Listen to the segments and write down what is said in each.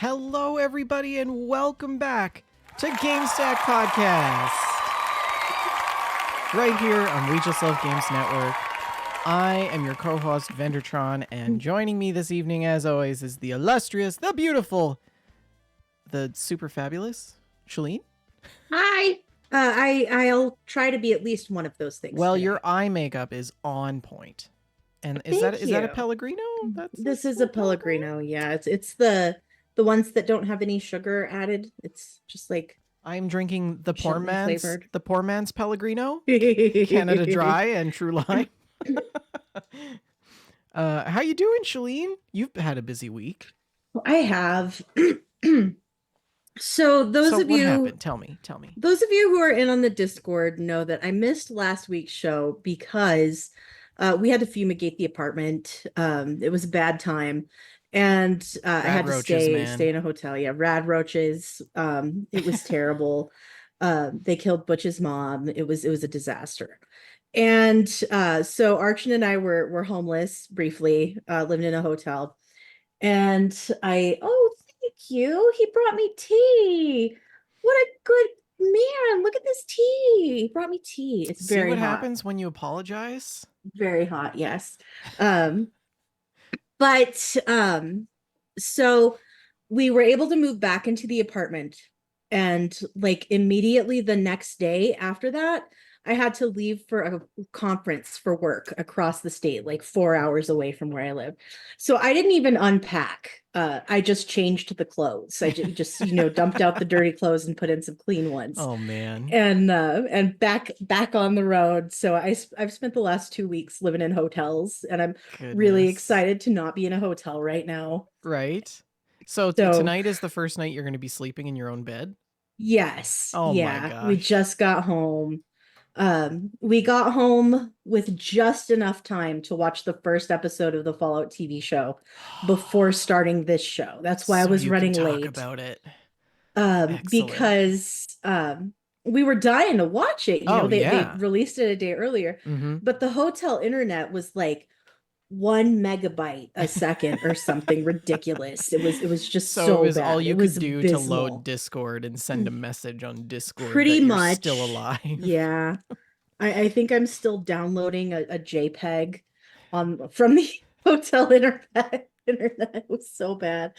Hello, everybody, and welcome back to GameStack Podcast. Right here on We Just Love Games Network. I am your co-host, Vendertron, and joining me this evening, as always, is the illustrious, the beautiful, the super fabulous Shalene. Hi. I'll try to be at least one of those things. Well, today. your eye makeup is on point. And is Thank that a you. Pellegrino? This is a Pellegrino. Yeah, it's the ones that don't have any sugar added. It's just like I'm drinking the poor flavored. man's Pellegrino, Canada Dry and True Lime. How you doing, Shalene? You've had a busy week. I have. So what happened? Tell me. Those of you who are in on the Discord know that I missed last week's show because we had to fumigate the apartment. It was a bad time. And I had to stay in a hotel. Yeah, rad roaches. It was terrible. They killed Butch's mom. It was a disaster. And so Archon and I were homeless briefly, living in a hotel. And thank you. He brought me tea. What a good man. Look at this tea. He brought me tea. It's very hot. See what happens when you apologize? Very hot, yes. So we were able to move back into the apartment, and like immediately the next day after that, I had to leave for a conference for work across the state, like 4 hours away from where I live. So I didn't even unpack. I just changed the clothes. I just dumped out the dirty clothes and put in some clean ones. Oh man. And back on the road. So I've spent the last 2 weeks living in hotels, and I'm really excited to not be in a hotel right now. Right. So tonight is the first night you're going to be sleeping in your own bed? Yes. Oh my gosh. We just got home. We got home with just enough time to watch the first episode of the Fallout TV show before starting this show. That's why I was running late. Talk about it. Because we were dying to watch it. They released it a day earlier, but the hotel internet was like 1 megabyte a second or something ridiculous. It was just so it was bad. All you could do to load Discord and send a message on Discord. Pretty much. You're still alive. Yeah. I think I'm still downloading a JPEG from the hotel internet. It was so bad.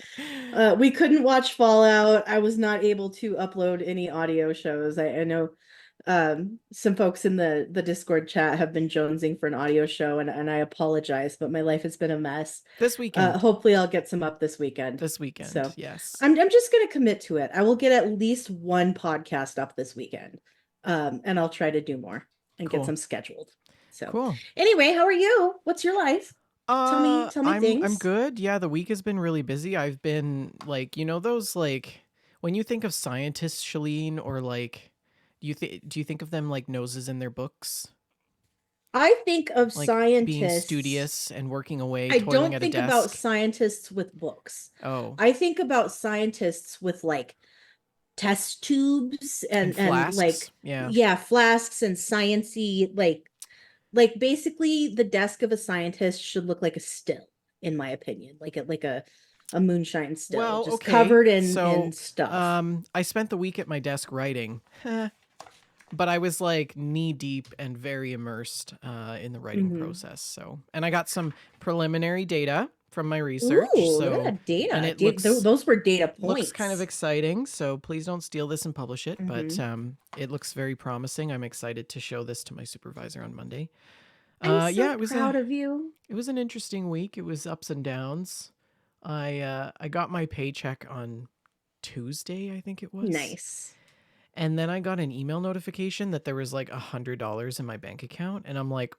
We couldn't watch Fallout. I was not able to upload any audio shows. I know some folks in the Discord chat have been jonesing for an audio show, and I apologize, but my life has been a mess. This weekend. Hopefully I'll get some up this weekend. So yes. I'm just gonna commit to it. I will get at least one podcast up this weekend. And I'll try to do more and get some scheduled. So cool. Anyway, how are you? What's your life? Tell me things. I'm good. Yeah, the week has been really busy. I've been like, those like when you think of scientists, Shalene, or like do you think of them like noses in their books? I think of like scientists being studious and working away. I don't think about scientists with books. Oh, I think about scientists with like test tubes and flasks. Flasks and sciencey like basically the desk of a scientist should look like a still, in my opinion, like a moonshine still, covered in stuff. I spent the week at my desk writing. But I was like knee deep and very immersed in the writing process. So, and I got some preliminary data from my research. Ooh, look at data. And those were data points. Looks kind of exciting. So please don't steal this and publish it. But it looks very promising. I'm excited to show this to my supervisor on Monday. I'm so proud of you. It was an interesting week. It was ups and downs. I got my paycheck on Tuesday, I think it was. Nice. And then I got an email notification that there was like $100 in my bank account. And I'm like,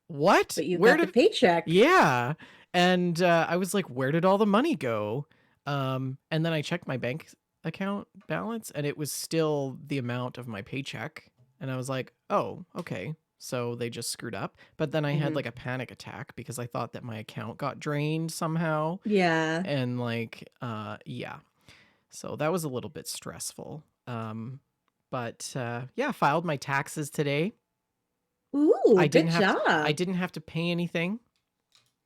what? But you got the paycheck. Yeah. And I was like, where did all the money go? And then I checked my bank account balance, and it was still the amount of my paycheck. And I was like, oh, okay. So they just screwed up. But then I had like a panic attack because I thought that my account got drained somehow. Yeah. And like, yeah. So that was a little bit stressful. But filed my taxes today. Ooh, good job. I didn't have to pay anything.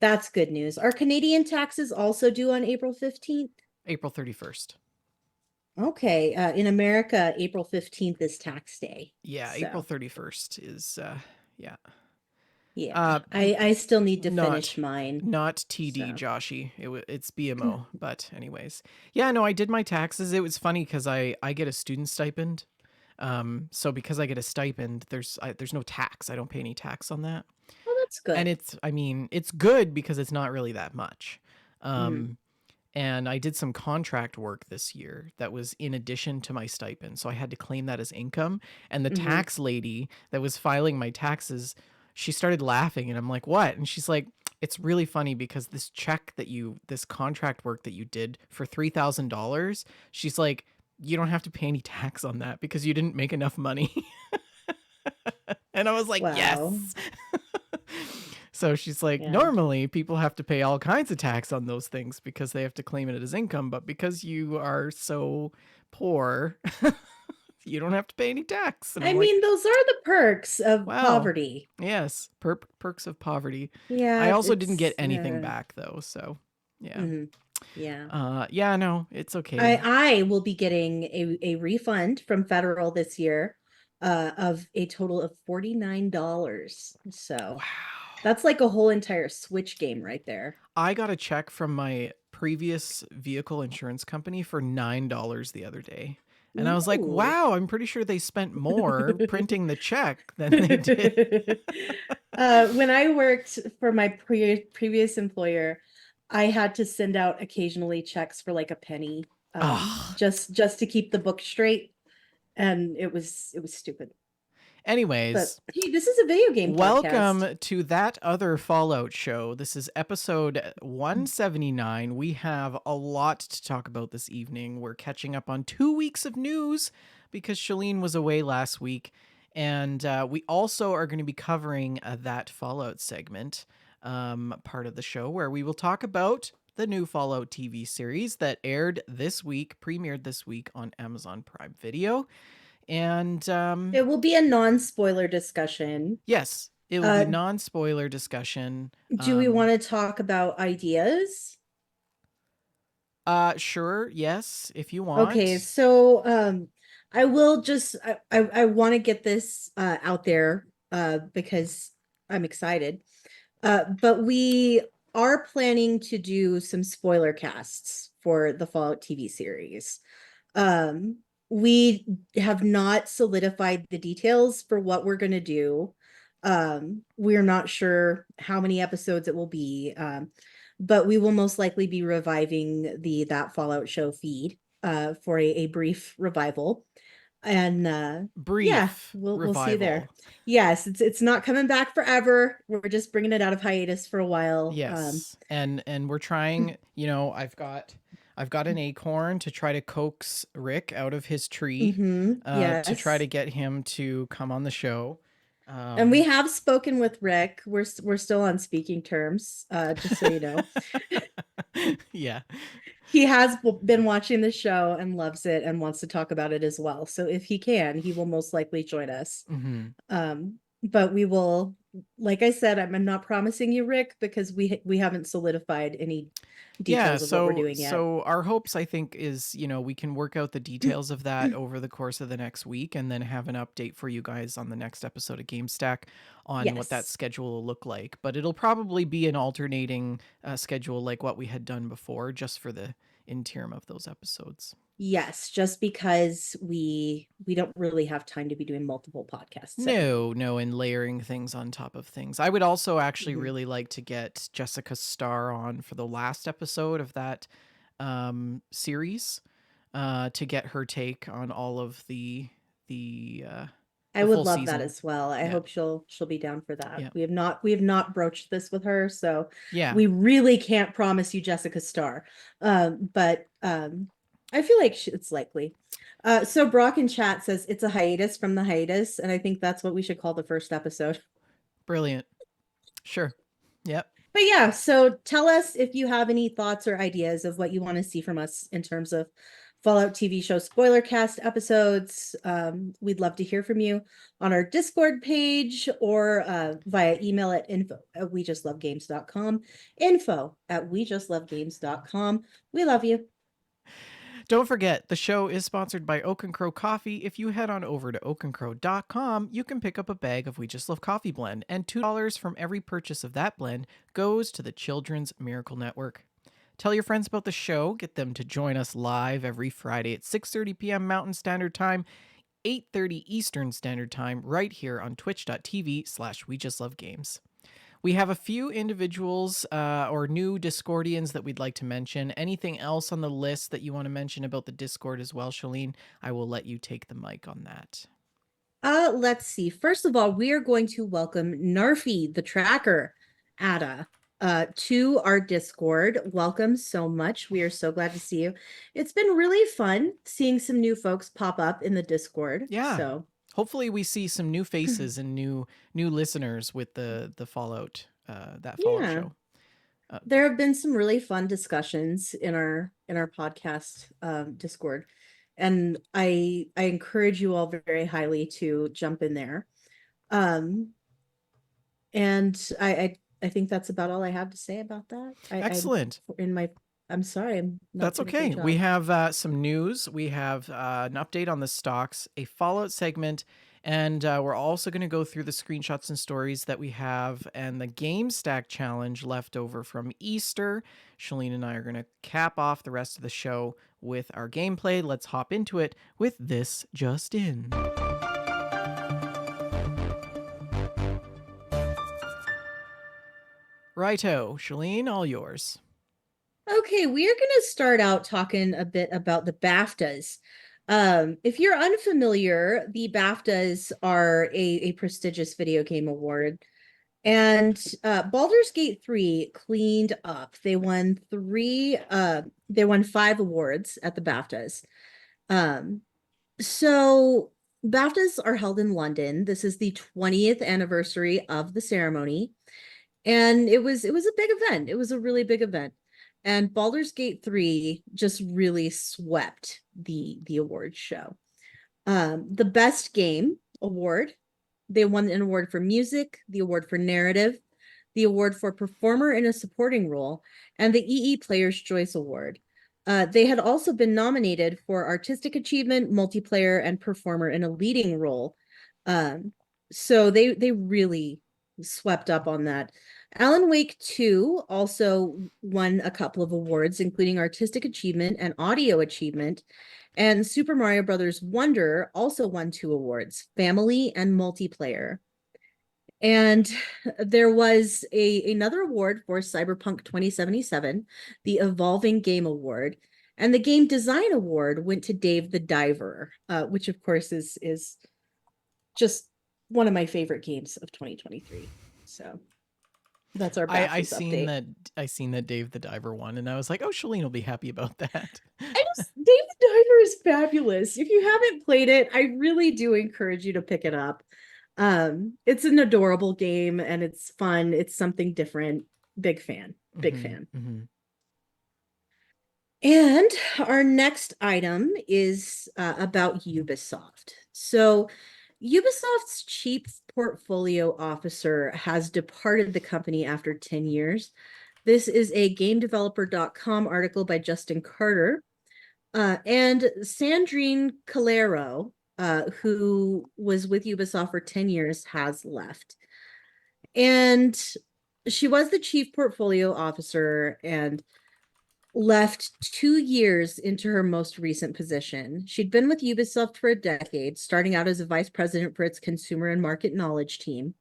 That's good news. Are Canadian taxes also due on April 15th? April 31st. Okay. In America, April 15th is tax day. Yeah, April So 31st is yeah. yeah, Uh I still need to not finish mine. not TD So Joshy. It's BMO, but anyways. Yeah, no, I did my taxes. It was funny cuz I get a student stipend. So because I get a stipend, there's no tax. I don't pay any tax on that. well, that's And good. I mean, it's good because it's not really that much. Hmm. Um and I did some contract work this year that was in addition to my stipend. So I had to claim that as income. And the Hmm. tax lady that was filing my taxes, she started laughing. And I'm like, what? And she's like, it's really funny because this contract work that you did for $3,000, she's like, you don't have to pay any tax on that because you didn't make enough money. And I was like, Wow. yes. So she's like, Yeah. normally people have to pay all kinds of tax on those things because they have to claim it as income, but because you are so poor, you don't have to pay any tax. And I I'm like, mean, those are the perks of wow, poverty. yes, perks of poverty. I Yeah, also didn't get it's anything back though, so yeah. mhm. Yeah. Yeah, no, it's okay. I will be getting a refund from federal this year of a total of $49. So Wow. that's like a whole entire Switch game right there. I got a check from my previous vehicle insurance company for $9 the other day. And I was like, Ooh. wow, I'm pretty sure they spent more printing the check than they did. When I worked for my previous employer, I had to send out occasionally checks for like a penny, Ugh. just to keep the book straight, and it was stupid. But Anyways, hey, this is a video game podcast. welcome to That Other Fallout Show. This is episode 179. We have a lot to talk about this evening. We're catching up on 2 weeks of news because Shalene was away last week. And we also are going to be covering that Fallout segment, part of the show, where we will talk about the new Fallout TV series that aired this week, premiered this week on Amazon Prime Video. And It will be a non-spoiler discussion. yes, it will be Uh, non-spoiler discussion. do we want to talk about ideas? Sure, yes, if you Okay, want. so I will just I want to get this out there because I'm excited. But we are planning to do some spoiler casts for the Fallout TV series. Um, we have not solidified the details for what we're going to do. We're not sure how many episodes it will be. But we will most likely be reviving the That Fallout Show feed for a brief revival. And yeah, Brief we'll see you there. revival. Yes, it's not coming back forever. We're just bringing it out of hiatus for a while. Yes. And we're trying, I've got an acorn to try to coax Rick out of his tree to try Yes. to get him to come on the show. And we Um have spoken with Rick. We're still on speaking terms, just so you know. yeah. He has been watching the show and loves it and wants to talk about it as well. So if he can, he will most likely join us. Mhm. But we will, like I said, I'm not promising you, Rick, because we haven't solidified any Yeah, details of what we're so doing yet. so our hopes I think is, we can work out the details of that over the course of the next week and then have an update for you guys on the next episode of GameStack on what that Yes. schedule will look like. But it'll probably be an alternating schedule like what we had done before just for the interim of those episodes. Yes, just because we don't really have time to be doing multiple podcasts every No, week. no, and layering things on top of things. I would also actually Mhm. really like to get Jessica Starr on for the last episode of that series, to get her take on all of the I the would full love that season. as well. I Yeah, hope she'll be down for that. yeah, We have not broached this with her, so yeah. we really can't promise you Jessica Starr. But I feel like it's likely. So Brock in chat says it's a hiatus from the hiatus, and I think that's what we should call the first episode. Brilliant. Sure. Yep. But yeah, so tell us if you have any thoughts or ideas of what you want to see from us in terms of Fallout TV show spoiler cast episodes. We'd love to hear from you on our Discord page or via email at info@wejustlovegames.com. Info@wejustlovegames.com. We love you. Don't forget, the show is sponsored by Oak and Crow Coffee. If you head on over to oakandcrow.com, you can pick up a bag of We Just Love Coffee blend, and $2 from every purchase of that blend goes to the Children's Miracle Network. Tell your friends about the show. Get them to join us live every Friday at 6:30 p.m. Mountain Standard Time, 8:30 Eastern Standard Time, right here on twitch.tv/We Just Love Games. We have a few individuals or new Discordians that we'd like to mention. Anything else on the list that you want to mention about the Discord as well, Shalene? I will let you take the mic on that. Let's see. First of all, we are going to welcome Narfi, the tracker, Ada, to our Discord. Welcome so much. We are so glad to see you. It's been really fun seeing some new folks pop up in the Discord. Yeah. So Hopefully we see some new faces and new listeners with the Fallout that Fallout yeah, show. there have been some really fun discussions in our podcast Discord, and I encourage you all very highly to jump in there. And I think that's about all I have to say about that. Excellent. I'm sorry, I'm not That's doing a great okay. job. We have some news. We have an update on the stocks, a Fallout segment, and we're also going to go through the screenshots and stories that we have and the GameStack challenge left over from Easter. Shalene and I are going to cap off the rest of the show with our gameplay. Let's hop into it with this just in. Righto, Shalene, all yours. Okay, we are going to start out talking a bit about the BAFTAs. If you're unfamiliar, the BAFTAs are a prestigious video game award. And Baldur's Gate 3 cleaned up. They won they won 5 awards at the BAFTAs. So BAFTAs are held in London. This is the 20th anniversary of the ceremony. And it was a big event. It was a really big event. And Baldur's Gate 3 just really swept the awards show. The best game award, they won an award for music, the award for narrative, the award for performer in a supporting role, and the EE Player's Choice Award. They had also been nominated for artistic achievement, multiplayer, and performer in a leading role. So they really swept up on that. Alan Wake 2 also won a couple of awards, including artistic achievement and audio achievement. And Super Mario Brothers Wonder also won 2 awards, family and multiplayer. And there was another award for Cyberpunk 2077, the Evolving Game Award. And the Game Design Award went to Dave the Diver, which of course is just one of my favorite games of 2023. So that's our BAFTAs update. I seen that Dave the Diver won, and I was like, oh, Shalene will be happy about that. Dave the Diver is fabulous. If you haven't played it, I really do encourage you to pick it up. It's an adorable game and it's fun. It's something different. Big fan. Big fan. Mm-hmm. And our next item is about Ubisoft. So Ubisoft's chief portfolio officer has departed the company after 10 years. This is a GameDeveloper.com article by Justin Carter. And Sandrine Calero, who was with Ubisoft for 10 years, has left. And she was the chief portfolio officer and left 2 years into her most recent position. She'd been with Ubisoft for a decade, starting out as a vice president for its consumer and market knowledge team.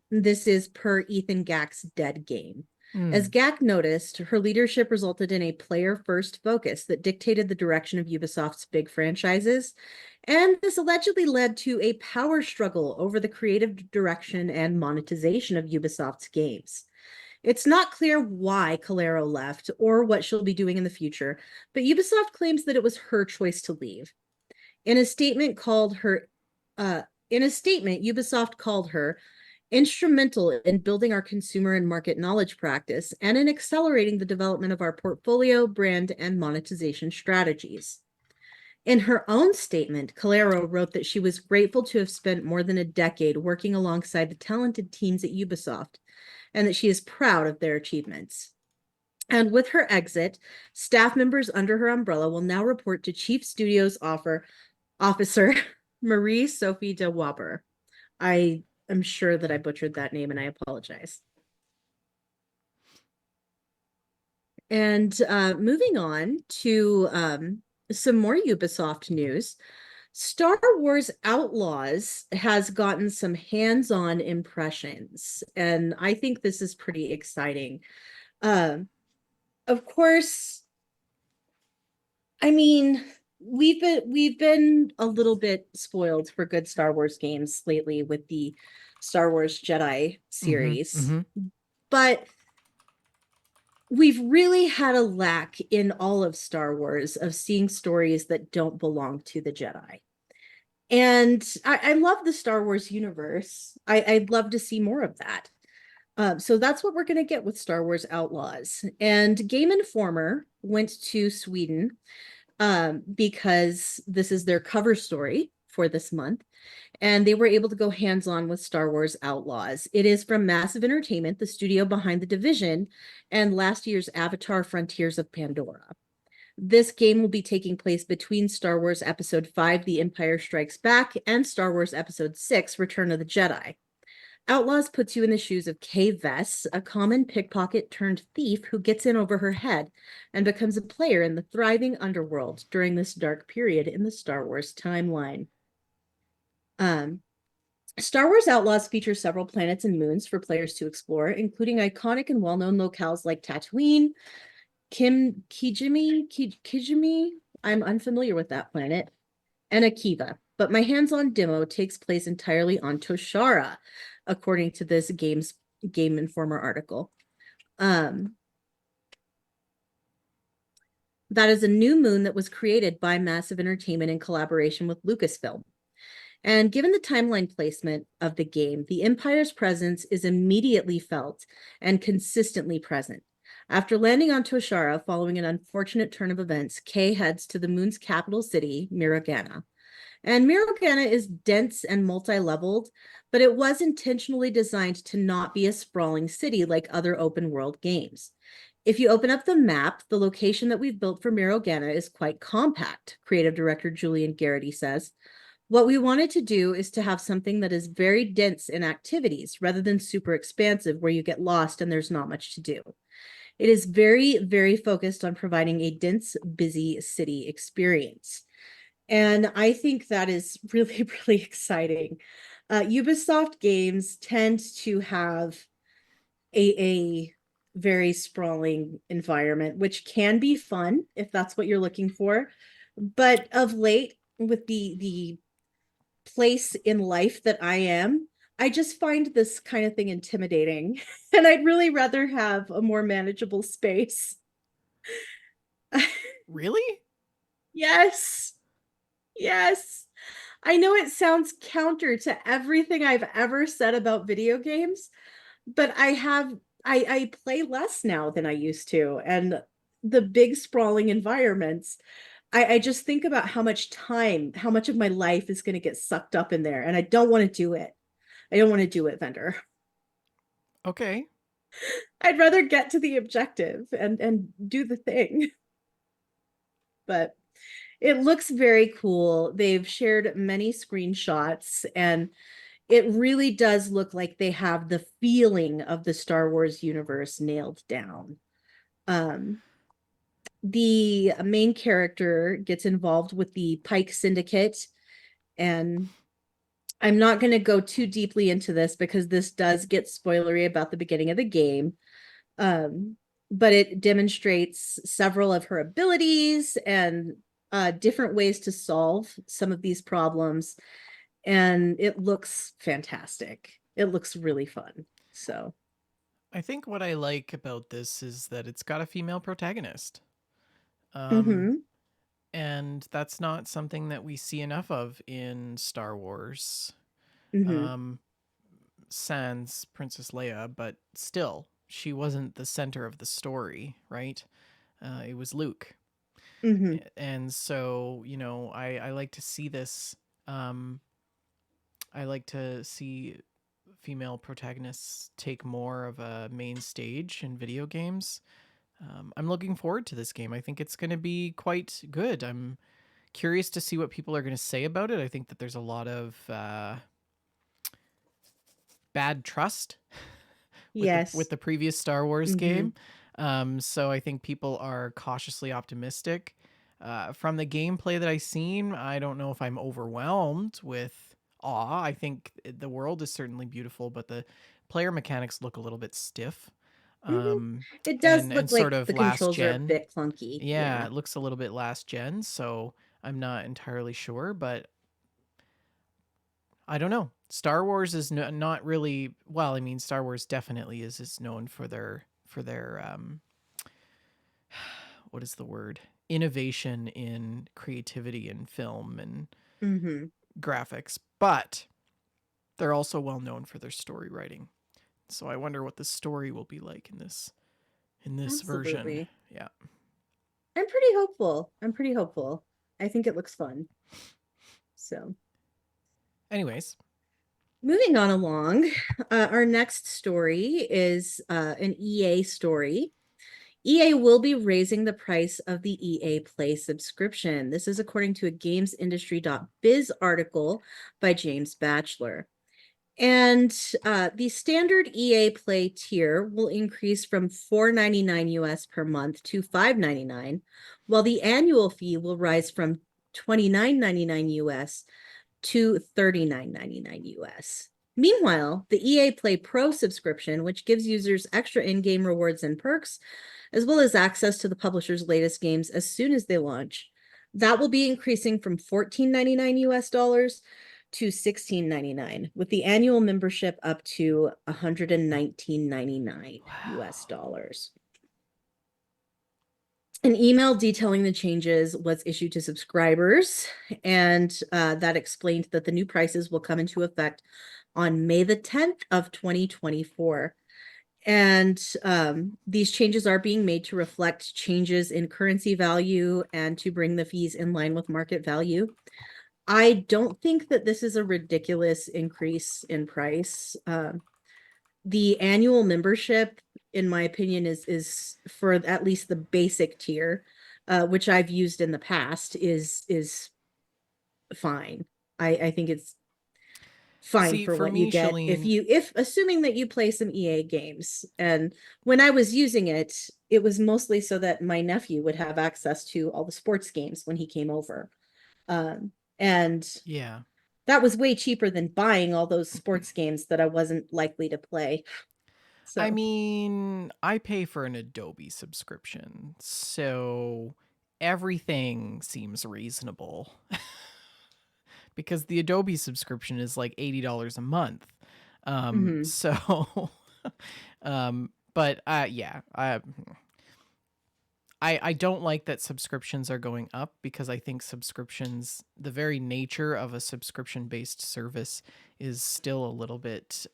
This is per Ethan Gack's Dead Game. As Gack noticed, her leadership resulted in a player-first focus that dictated the direction of Ubisoft's big franchises, and this allegedly led to a power struggle over the creative direction and monetization of Ubisoft's games. It's not clear why Calero left or what she'll be doing in the future, but Ubisoft claims that it was her choice to leave. In a statement, Ubisoft called her instrumental in building our consumer and market knowledge practice and in accelerating the development of our portfolio, brand, and monetization strategies. In her own statement, Calero wrote that she was grateful to have spent more than a decade working alongside the talented teams at Ubisoft and that she is proud of their achievements. And with her exit, staff members under her umbrella will now report to Chief Studios Officer Marie Sophie de Waber. I am sure that I butchered that name and I apologize. And moving on to some more Ubisoft news. Star Wars Outlaws has gotten some hands on impressions, and I think this is pretty exciting. Uh, of course, I mean, we've been a little bit spoiled for good Star Wars games lately with the Star Wars Jedi Mm-hmm. series, Mm-hmm. but we've really had a lack in all of Star Wars of seeing stories that don't belong to the Jedi. And I love the Star Wars universe. I'd love to see more of that. So that's what we're going to get with Star Wars Outlaws. And Game Informer went to Sweden because this is their cover story for this month. And they were able to go hands on with Star Wars Outlaws. It is from Massive Entertainment, the studio behind The Division, and last year's Avatar Frontiers of Pandora. This game will be taking place between Star Wars Episode 5, The Empire Strikes Back, and Star Wars Episode 6, Return of the Jedi. Outlaws puts you in the shoes of Kay Vess, a common pickpocket turned thief who gets in over her head and becomes a player in the thriving underworld during this dark period in the Star Wars timeline. Um, Star Wars Outlaws features several planets and moons for players to explore, including iconic and well-known locales like Tatooine, Kijimi. I'm unfamiliar with that planet, and Akiva. But my hands-on demo takes place entirely on Toshara, according to this Game Informer article. Um, that is a new moon that was created by Massive Entertainment in collaboration with Lucasfilm. And given the timeline placement of the game, the Empire's presence is immediately felt and consistently present. After landing on Toshara following an unfortunate turn of events, Kay heads to the moon's capital city, Mirogana. And Mirogana is dense and multi-leveled, but it was intentionally designed to not be a sprawling city like other open world games. If you open up the map, the location that we've built for Mirogana is quite compact, creative director Julian Garrity says. What we wanted to do is to have something that is very dense in activities rather than super expansive where you get lost and there's not much to do. It is very, very focused on providing a dense, busy city experience. And I think that is really, really exciting. Ubisoft games tend to have a very sprawling environment, which can be fun if that's what you're looking for. But of late, with the place in life that I am, I just find this kind of thing intimidating. And I'd really rather have a more manageable space. Really? Yes. Yes. I know it sounds counter to everything I've ever said about video games, but I play less now than I used to. And the big sprawling environments, I just think about how much time, how much of my life is going to get sucked up in there. And I don't want to do it. I don't want to do it, Vendor. Okay. I'd rather get to the objective and do the thing. But it looks very cool. They've shared many screenshots, and it really does look like they have the feeling of the Star Wars universe nailed down. Um, the main character gets involved with the Pike Syndicate, and I'm not going to go too deeply into this because this does get spoilery about the beginning of the game. Um, but it demonstrates several of her abilities and different ways to solve some of these problems. And it looks fantastic. It looks really fun. So, I think what I like about this is that it's got a female protagonist. Um, mm-hmm, and that's not something that we see enough of in Star Wars. mm-hmm, Um, sans Princess Leia, but still, she wasn't the center of the story, right? It was Luke. mm-hmm, And so, I like to see this. Um, I like to see female protagonists take more of a main stage in video games. I'm looking forward to this game. I think it's going to be quite good. I'm curious to see what people are going to say about it. I think that there's a lot of bad trust with Yes. the previous Star Wars Mm-hmm. game. So I think people are cautiously optimistic. From the gameplay that I've seen, I don't know if I'm overwhelmed with awe. I think the world is certainly beautiful, but the player mechanics look a little bit stiff. Mm-hmm. Um, It does and look sort like of the last controls are a gen. bit clunky. Yeah, Yeah. it looks a little bit last gen, so I'm not entirely sure, but I don't know. Star Wars is not really well. I mean, Star Wars definitely is known for their what is the word, innovation in creativity in film and Mm-hmm. graphics, but they're also well known for their story writing. So I wonder what the story will be like in this version. Absolutely. Yeah. I'm pretty hopeful. I'm pretty hopeful. I think it looks fun. So, Anyways, moving on along, our next story is an EA story. EA will be raising the price of the EA Play subscription. This is according to a GamesIndustry.biz article by James Batchelor. And the standard EA Play tier will increase from $4.99 US per month to $5.99, while the annual fee will rise from $29.99 US to $39.99 US. Meanwhile, the EA Play Pro subscription, which gives users extra in-game rewards and perks, as well as access to the publisher's latest games as soon as they launch, that will be increasing from $14.99 US dollars to $16.99, with the annual membership up to $119.99 US wow. dollars. An email detailing the changes was issued to subscribers, and that explained that the new prices will come into effect on May the 10th of 2024. And these changes are being made to reflect changes in currency value and to bring the fees in line with market value. I don't think that this is a ridiculous increase in price. The annual membership, in my opinion, is for at least the basic tier, which I've used in the past, is fine. I think it's fine See, for for what you me, get Shalene, if assuming that you play some EA games. And when I was using it, it was mostly so that my nephew would have access to all the sports games when he came over. And yeah. that was way cheaper than buying all those sports games that I wasn't likely to play. I So, mean, I pay for an Adobe subscription, so everything seems reasonable because the Adobe subscription is like $80 a month. mhm. So but yeah, I don't like that subscriptions are going up because I think subscriptions, the very nature of a subscription based service is still a little bit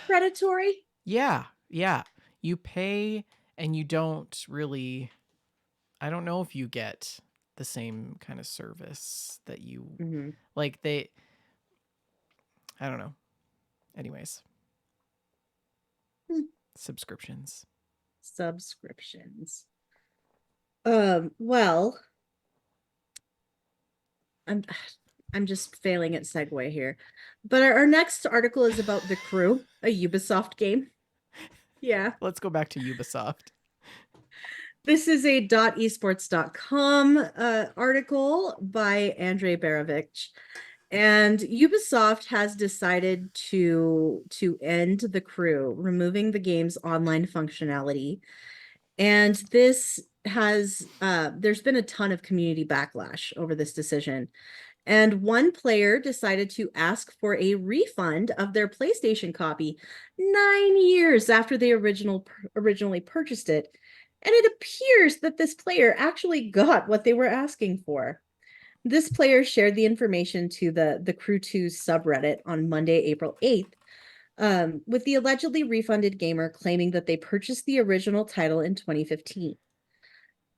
Predatory. yeah, yeah. You pay and you don't really, I don't know if you get the same kind of service that you Mhm. like they I don't know. Anyways, Hmm. subscriptions. Subscriptions. Well, I'm I'm just failing at segue here. But our next article is about The Crew, a Ubisoft game. Yeah. Let's go back to Ubisoft. This is a .esports.com article by Andrei Barovich. And Ubisoft has decided to end The Crew, removing the game's online functionality. And this has there's been a ton of community backlash over this decision. And one player decided to ask for a refund of their PlayStation copy 9 years after they originally purchased it. And it appears that this player actually got what they were asking for. This player shared the information to the Crew 2 subreddit on Monday, April 8th, with the allegedly refunded gamer claiming that they purchased the original title in 2015.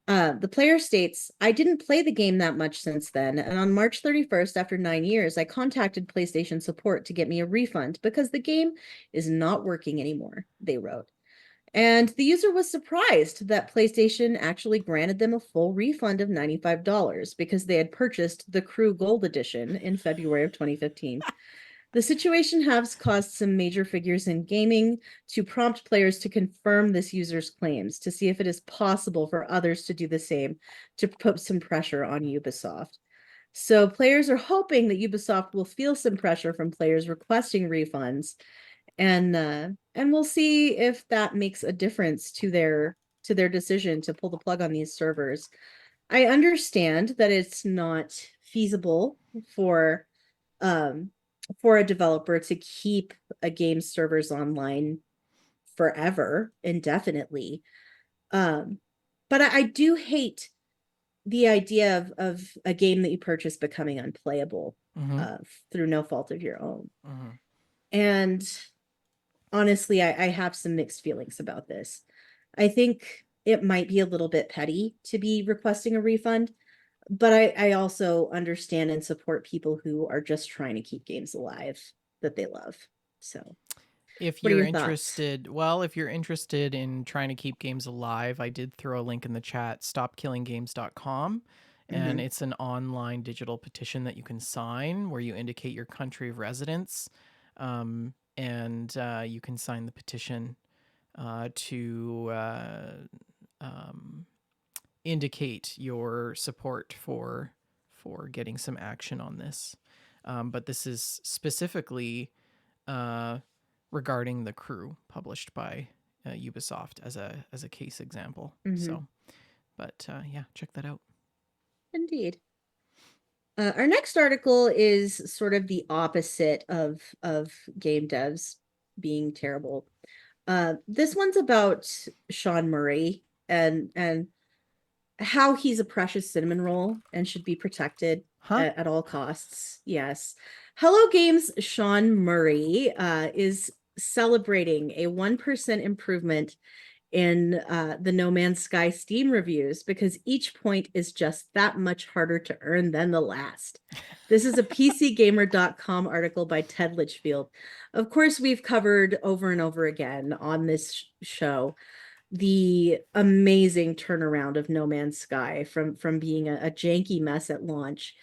The player states, I didn't play the game that much since then, and on March 31st, after 9 years, I contacted PlayStation support to get me a refund because the game is not working anymore, they wrote. And the user was surprised that PlayStation actually granted them a full refund of $95 because they had purchased the Crew Gold Edition in February of 2015. The situation has caused some major figures in gaming to prompt players to confirm this user's claims to see if it is possible for others to do the same to put some pressure on Ubisoft. So players are hoping that Ubisoft will feel some pressure from players requesting refunds, and we'll see if that makes a difference to their decision to pull the plug on these servers. I understand that it's not feasible for um for a developer to keep a game servers online forever, indefinitely. Um, but I do hate the idea of a game that you purchase becoming unplayable Mm-hmm. through no fault of your own. Mm-hmm. And honestly, I have some mixed feelings about this. I think it might be a little bit petty to be requesting a refund, but I also understand and support people who are just trying to keep games alive that they love. So, If what are you're your thoughts? interested, well, if you're interested in trying to keep games alive, I did throw a link in the chat, stopkillinggames.com. And Mm-hmm. it's an online digital petition that you can sign where you indicate your country of residence. And you can sign the petition to um, indicate your support for getting some action on this. But this is specifically uh, regarding The Crew, published by Ubisoft as a case example. Mm-hmm. So, but yeah, check that out. Indeed. Our next article is sort of the opposite of game devs being terrible. This one's about Sean Murray and how he's a precious cinnamon roll and should be protected Huh? at all costs. Yes. Hello Games Sean Murray is celebrating a 1% improvement in the No Man's Sky Steam reviews because each point is just that much harder to earn than the last. This is a PCGamer.com article by Ted Litchfield. Of course, we've covered over and over again on this show the amazing turnaround of No Man's Sky from being a janky mess at launch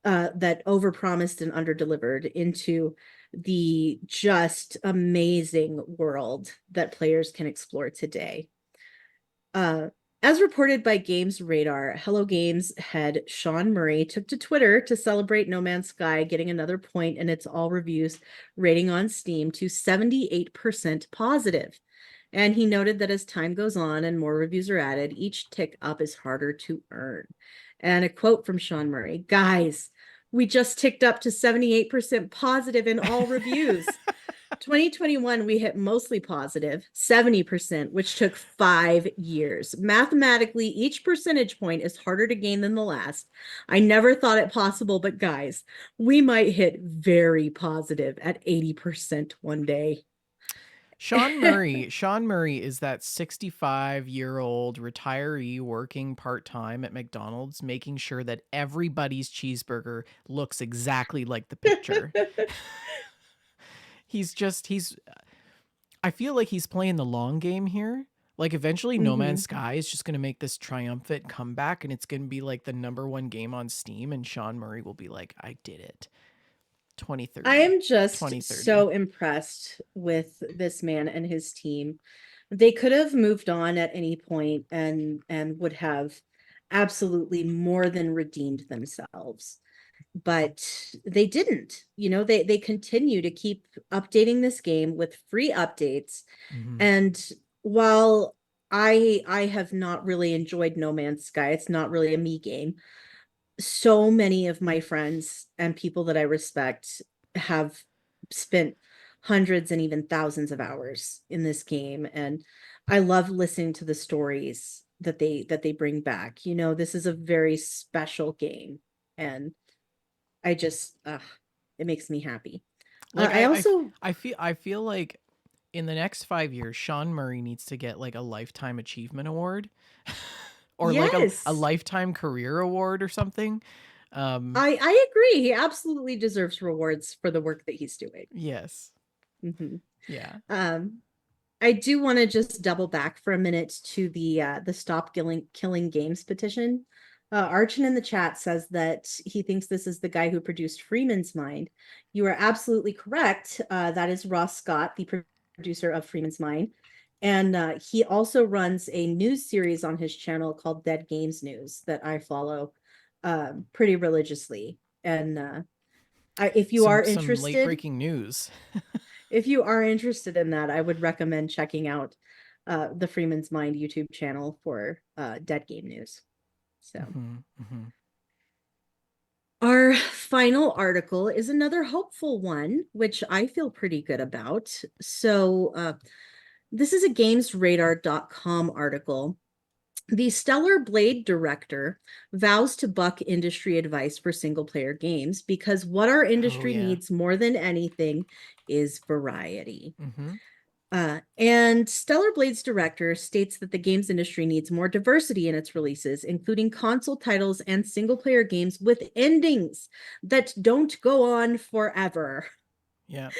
that overpromised and underdelivered into the just amazing world that players can explore today. Uh, as reported by Games Radar, Hello Games head Sean Murray took to Twitter to celebrate No Man's Sky getting another point in its all reviews rating on Steam to 78% positive. And he noted that as time goes on and more reviews are added, each tick up is harder to earn. And a quote from Sean Murray: "Guys, we just ticked up to 78% positive in all reviews. 2021, we hit mostly positive, 70%, which took 5 years. Mathematically, each percentage point is harder to gain than the last. I never thought it possible, but guys, we might hit very positive at 80% one day." Sean Murray is that 65-year-old retiree working part-time at McDonald's, making sure that everybody's cheeseburger looks exactly like the picture. He's I feel like he's playing the long game here. Like eventually No Man's Mm-hmm. Sky is just going to make this triumphant comeback and it's going to be like the number one game on Steam and Sean Murray will be like, I did it. I 2030. am just 2030. so impressed with this man and his team. They could have moved on at any point and would have absolutely more than redeemed themselves. But they didn't. You know, they continue to keep updating this game with free updates. Mm-hmm. And while I have not really enjoyed No Man's Sky, it's not really a me game. So many of my friends and people that I respect have spent hundreds and even thousands of hours in this game, and I love listening to the stories that they bring back. You know, this is a very special game, and I just it makes me happy. Like I also I feel like in the next 5 years, Sean Murray needs to get like a lifetime achievement award, or like a yes, lifetime career award or something. I agree. He absolutely deserves rewards for the work that he's doing. Yes, Mhm. yeah. Um, I do want to just double back for a minute to the Stop Killing Games petition. Archon in the chat says that he thinks this is the guy who produced Freeman's Mind. You are absolutely correct. That is Ross Scott, the producer of Freeman's Mind. And he also runs a news series on his channel called Dead Games News that I follow pretty religiously. And if you are Some late interested, breaking news. if you are interested in that, I would recommend checking out the Freeman's Mind YouTube channel for Dead Game News. So, our final article is another hopeful one, which I feel pretty good about. So, this is a GamesRadar.com article. The Stellar Blade director vows to buck industry advice for single player games because what our Oh industry yeah. needs more than anything is variety. Mm-hmm. And Stellar Blade's director states that the games industry needs more diversity in its releases, including console titles and single player games with endings that don't go on forever. Yeah.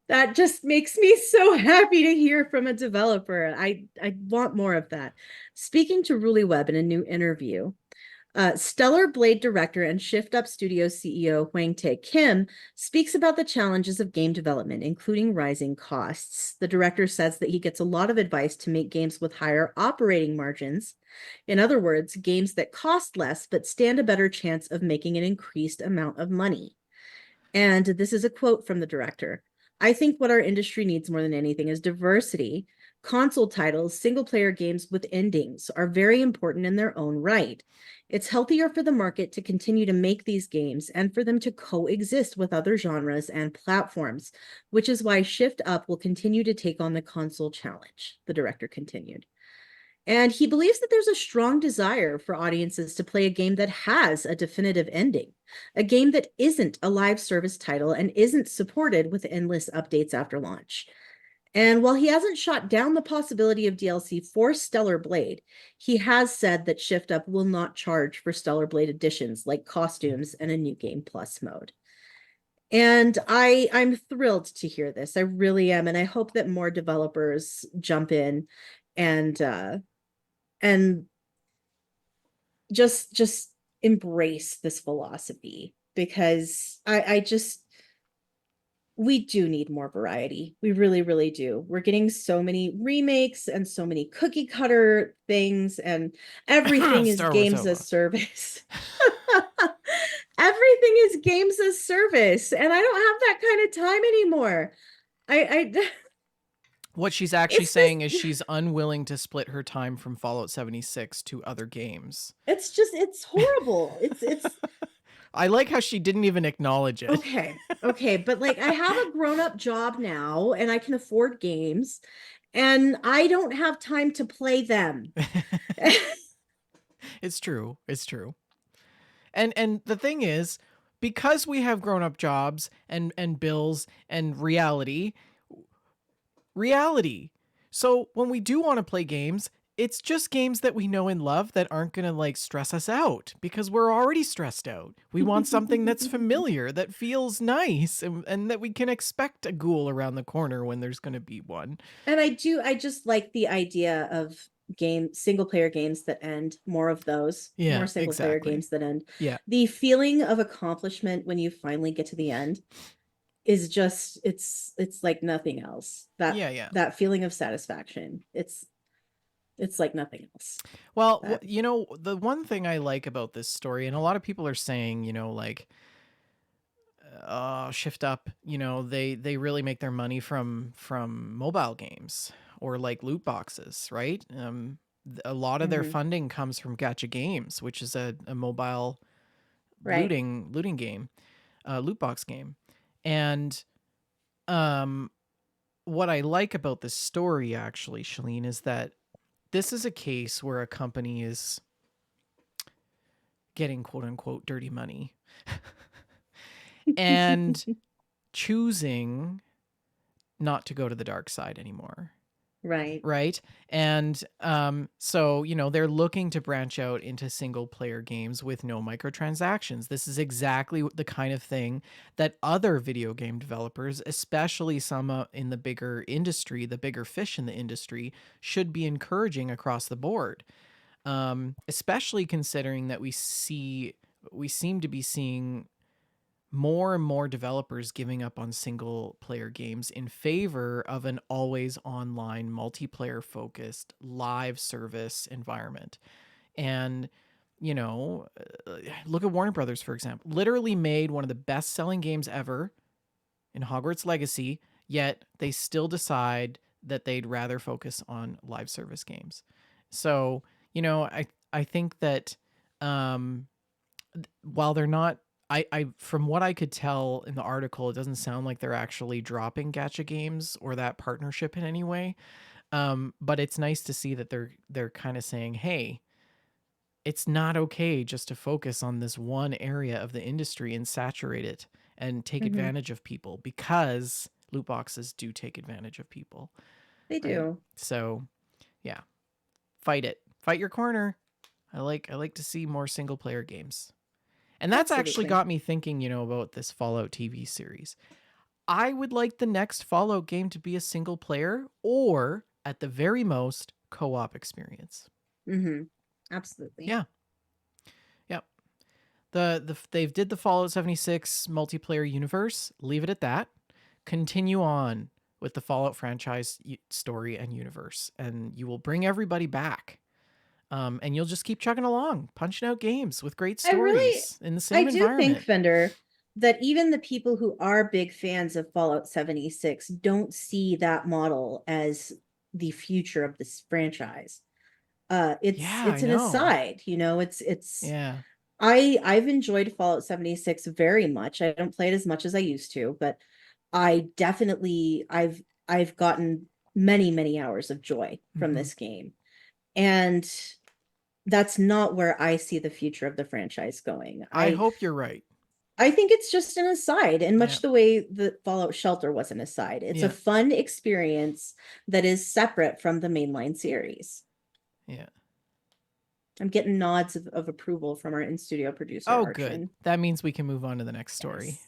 That just makes me so happy to hear from a developer. I want more of that. Speaking to Ruli Webb in a new interview, Stellar Blade director and Shift Up Studios CEO Hwang Tae Kim speaks about the challenges of game development, including rising costs. The director says that he gets a lot of advice to make games with higher operating margins. In other words, games that cost less but stand a better chance of making an increased amount of money. And this is a quote from the director. I think what our industry needs more than anything is diversity. Console titles, single player games with endings are very important in their own right. It's healthier for the market to continue to make these games and for them to coexist with other genres and platforms, which is why Shift Up will continue to take on the console challenge, the director continued. And he believes that there's a strong desire for audiences to play a game that has a definitive ending, a game that isn't a live service title and isn't supported with endless updates after launch. And while he hasn't shot down the possibility of DLC for Stellar Blade, he has said that Shift Up will not charge for Stellar Blade editions like costumes and a new game plus mode. And I'm thrilled to hear this. I really am, and I hope that more developers jump in and and just embrace this philosophy because I just we do need more variety. We really, really do. We're getting so many remakes and so many cookie cutter things, and everything is Star Wars games as Outlaws. service. Everything is games as service, and I don't have that kind of time anymore. I What she's actually it's this saying is she's unwilling to split her time from Fallout 76 to other games. it's horrible. It's I like how she didn't even acknowledge it. Okay, but like I have a grown-up job now and I can afford games and I don't have time to play them. It's true. It's true. And the thing is, because we have grown-up jobs and bills and reality. So when we do want to play games, it's just games that we know and love that aren't going to like stress us out because we're already stressed out. We want something that's familiar, that feels nice, and that we can expect a ghoul around the corner when there's going to be one. And I just like the idea of single player games that end, more of those, more Yeah, single player exactly. games that end. Yeah. The feeling of accomplishment when you finally get to the end is just it's like nothing else. That Yeah, yeah. that feeling of satisfaction. It's like nothing else. Well, That the one thing I like about this story, and a lot of people are saying, like, Shift Up, they really make their money from mobile games or like loot boxes, right? A lot of their mhm, funding comes from Gacha Games, which is a mobile right. looting game, loot box game, and um, what I like about this story actually, Shalene, is that this is a case where a company is getting quote unquote dirty money and choosing not to go to the dark side anymore. Right. right? And so, they're looking to branch out into single player games with no microtransactions. This is exactly the kind of thing that other video game developers, especially some in the bigger industry, the bigger fish in the industry, should be encouraging across the board. Especially considering that we seem to be seeing more and more developers giving up on single player games in favor of an always online multiplayer focused live service environment. And look at Warner Brothers, for example, literally made one of the best selling games ever in Hogwarts Legacy, yet they still decide that they'd rather focus on live service games. So, I think that um while they're not, I from what I could tell in the article, it doesn't sound like they're actually dropping gacha games or that partnership in any way. But it's nice to see that they're kind of saying, hey, it's not okay just to focus on this one area of the industry and saturate it and take Hmm. advantage of people, because loot boxes do take advantage of people, They right? do. So yeah, fight it, fight your corner. I like to see more single player games. And that's actually Absolutely. got me thinking, about this Fallout TV series. I would like the next Fallout game to be a single player, or at the very most co-op experience. Hmm. Absolutely. Yeah. Yep. They've did the Fallout 76 multiplayer universe. Leave it at that. Continue on with the Fallout franchise story and universe, and you will bring everybody back. And you'll just keep chugging along, punching out games with great I really, stories in the I same do think, environment. Fender, that even the people who are big fans of Fallout 76 don't see that model as the future of this franchise. Yeah, It's I an know. aside, it's Yeah. I've enjoyed Fallout 76 very much. I don't play it as much as I used to, but I definitely I've gotten many, many hours of joy from Hmm. this game. And that's not where I see the future of the franchise going. I hope you're right. I think it's just an aside, in Yeah. much the way the Fallout Shelter was an aside. It's a Yeah. fun experience that is separate from the mainline series. Yeah. I'm getting nods of approval from our in-studio producer, Oh, good. Archon. That means we can move on to the next story.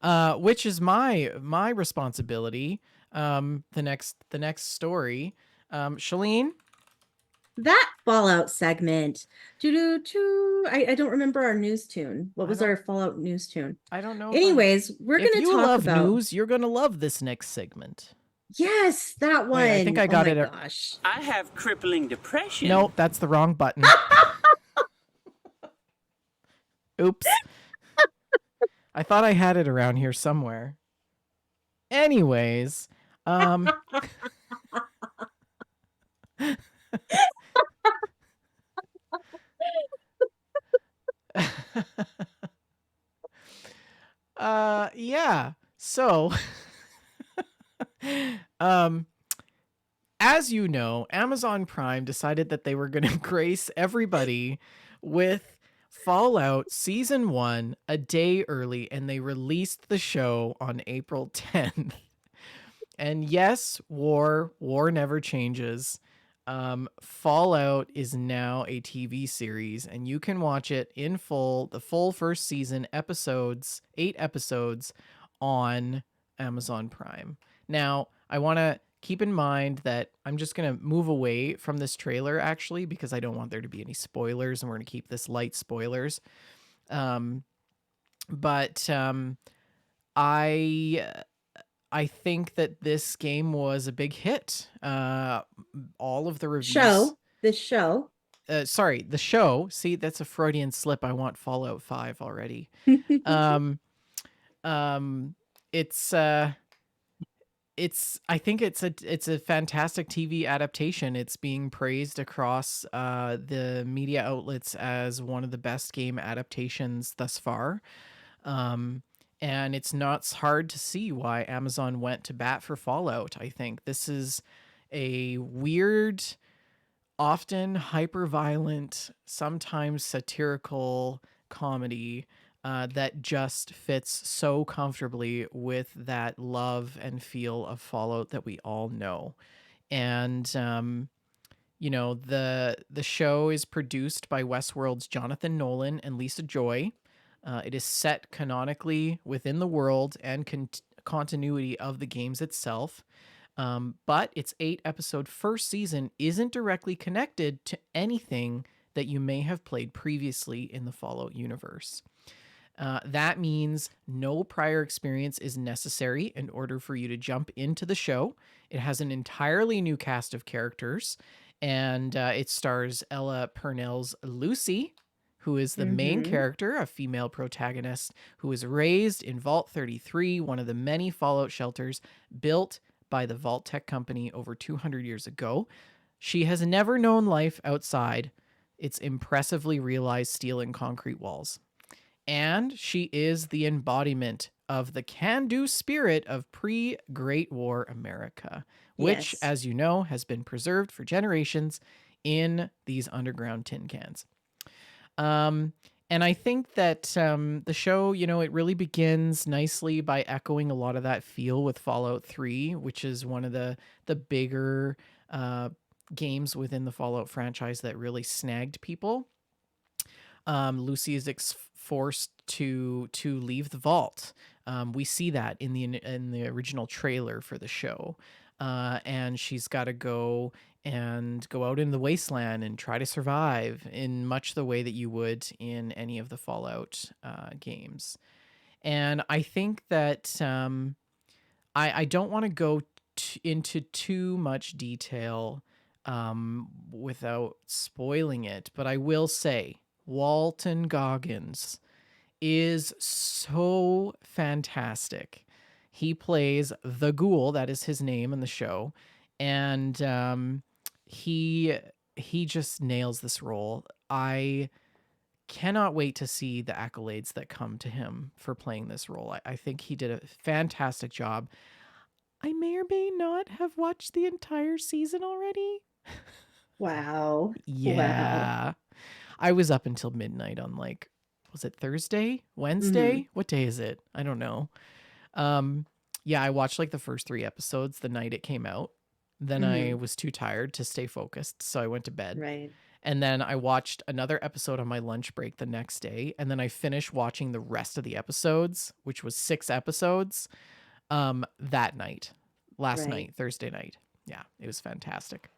Yes. Which is my responsibility. The next story. Shalene, That Fallout segment. I don't remember our news tune. What I was don't our Fallout news tune? I don't know if I'm Anyways, we're if going to you talk love about, news, you're gonna love this next segment. yes, that Wait, I think one. I Oh got my it. gosh. I have crippling depression. No, that's the wrong button. Oops. I thought I had it around here somewhere. Anyways, um yeah. So, um as you know, Amazon Prime decided that they were going to grace everybody with Fallout Season 1 a day early, and they released the show on April 10th. And yes, war never changes. Fallout is now a TV series, and you can watch it in full, the full first season, 8 episodes on Amazon Prime. Now, I want to keep in mind that I'm just going to move away from this trailer, actually, because I don't want there to be any spoilers, and we're going to keep this light spoilers. Um, but I I think that this game was a big hit. All of the reviews. This show. Sorry, the show. See, that's a Freudian slip. I want Fallout 5 already. Um, um, it's I think it's a fantastic TV adaptation. It's being praised across the media outlets as one of the best game adaptations thus far. Um, and it's not hard to see why Amazon went to bat for Fallout. I think this is a weird, often hyper violent, sometimes satirical comedy that just fits so comfortably with that love and feel of Fallout that we all know. And the show is produced by Westworld's Jonathan Nolan and Lisa Joy. It is set canonically within the world and continuity of the games itself. But its 8-episode first season isn't directly connected to anything that you may have played previously in the Fallout universe. That means no prior experience is necessary in order for you to jump into the show. It has an entirely new cast of characters, and it stars Ella Purnell's Lucy, who is the main Mm-hmm. character, a female protagonist who was raised in Vault 33, one of the many Fallout shelters built by the Vault Tech Company over 200 years ago. She has never known life outside its impressively realized steel and concrete walls. And she is the embodiment of the can-do spirit of pre-Great War America, which, Yes. as you know, has been preserved for generations in these underground tin cans. And I think that the show, it really begins nicely by echoing a lot of that feel with Fallout 3, which is one of the bigger games within the Fallout franchise that really snagged people. Lucy is forced to leave the vault. We see that in the original trailer for the show, and she's got to go out in the wasteland and try to survive in much the way that you would in any of the Fallout games. And I think that I don't want to go into too much detail without spoiling it, but I will say Walton Goggins is so fantastic. He plays the Ghoul, that is his name in the show, and he just nails this role. I cannot wait to see the accolades that come to him for playing this role. I think he did a fantastic job. I may or may not have watched the entire season already. Wow. Wow. Yeah. I was up until midnight on was it Thursday? Mm-hmm. Wednesday? What day is it? I don't know. Yeah, I watched the first 3 episodes the night it came out. Then I Mm-hmm. was too tired to stay focused, so I went to bed. Right. And then I watched another episode on my lunch break the next day, and then I finished watching the rest of the episodes, which was 6 episodes, that night. Last Right. night, Thursday night. Yeah, it was fantastic.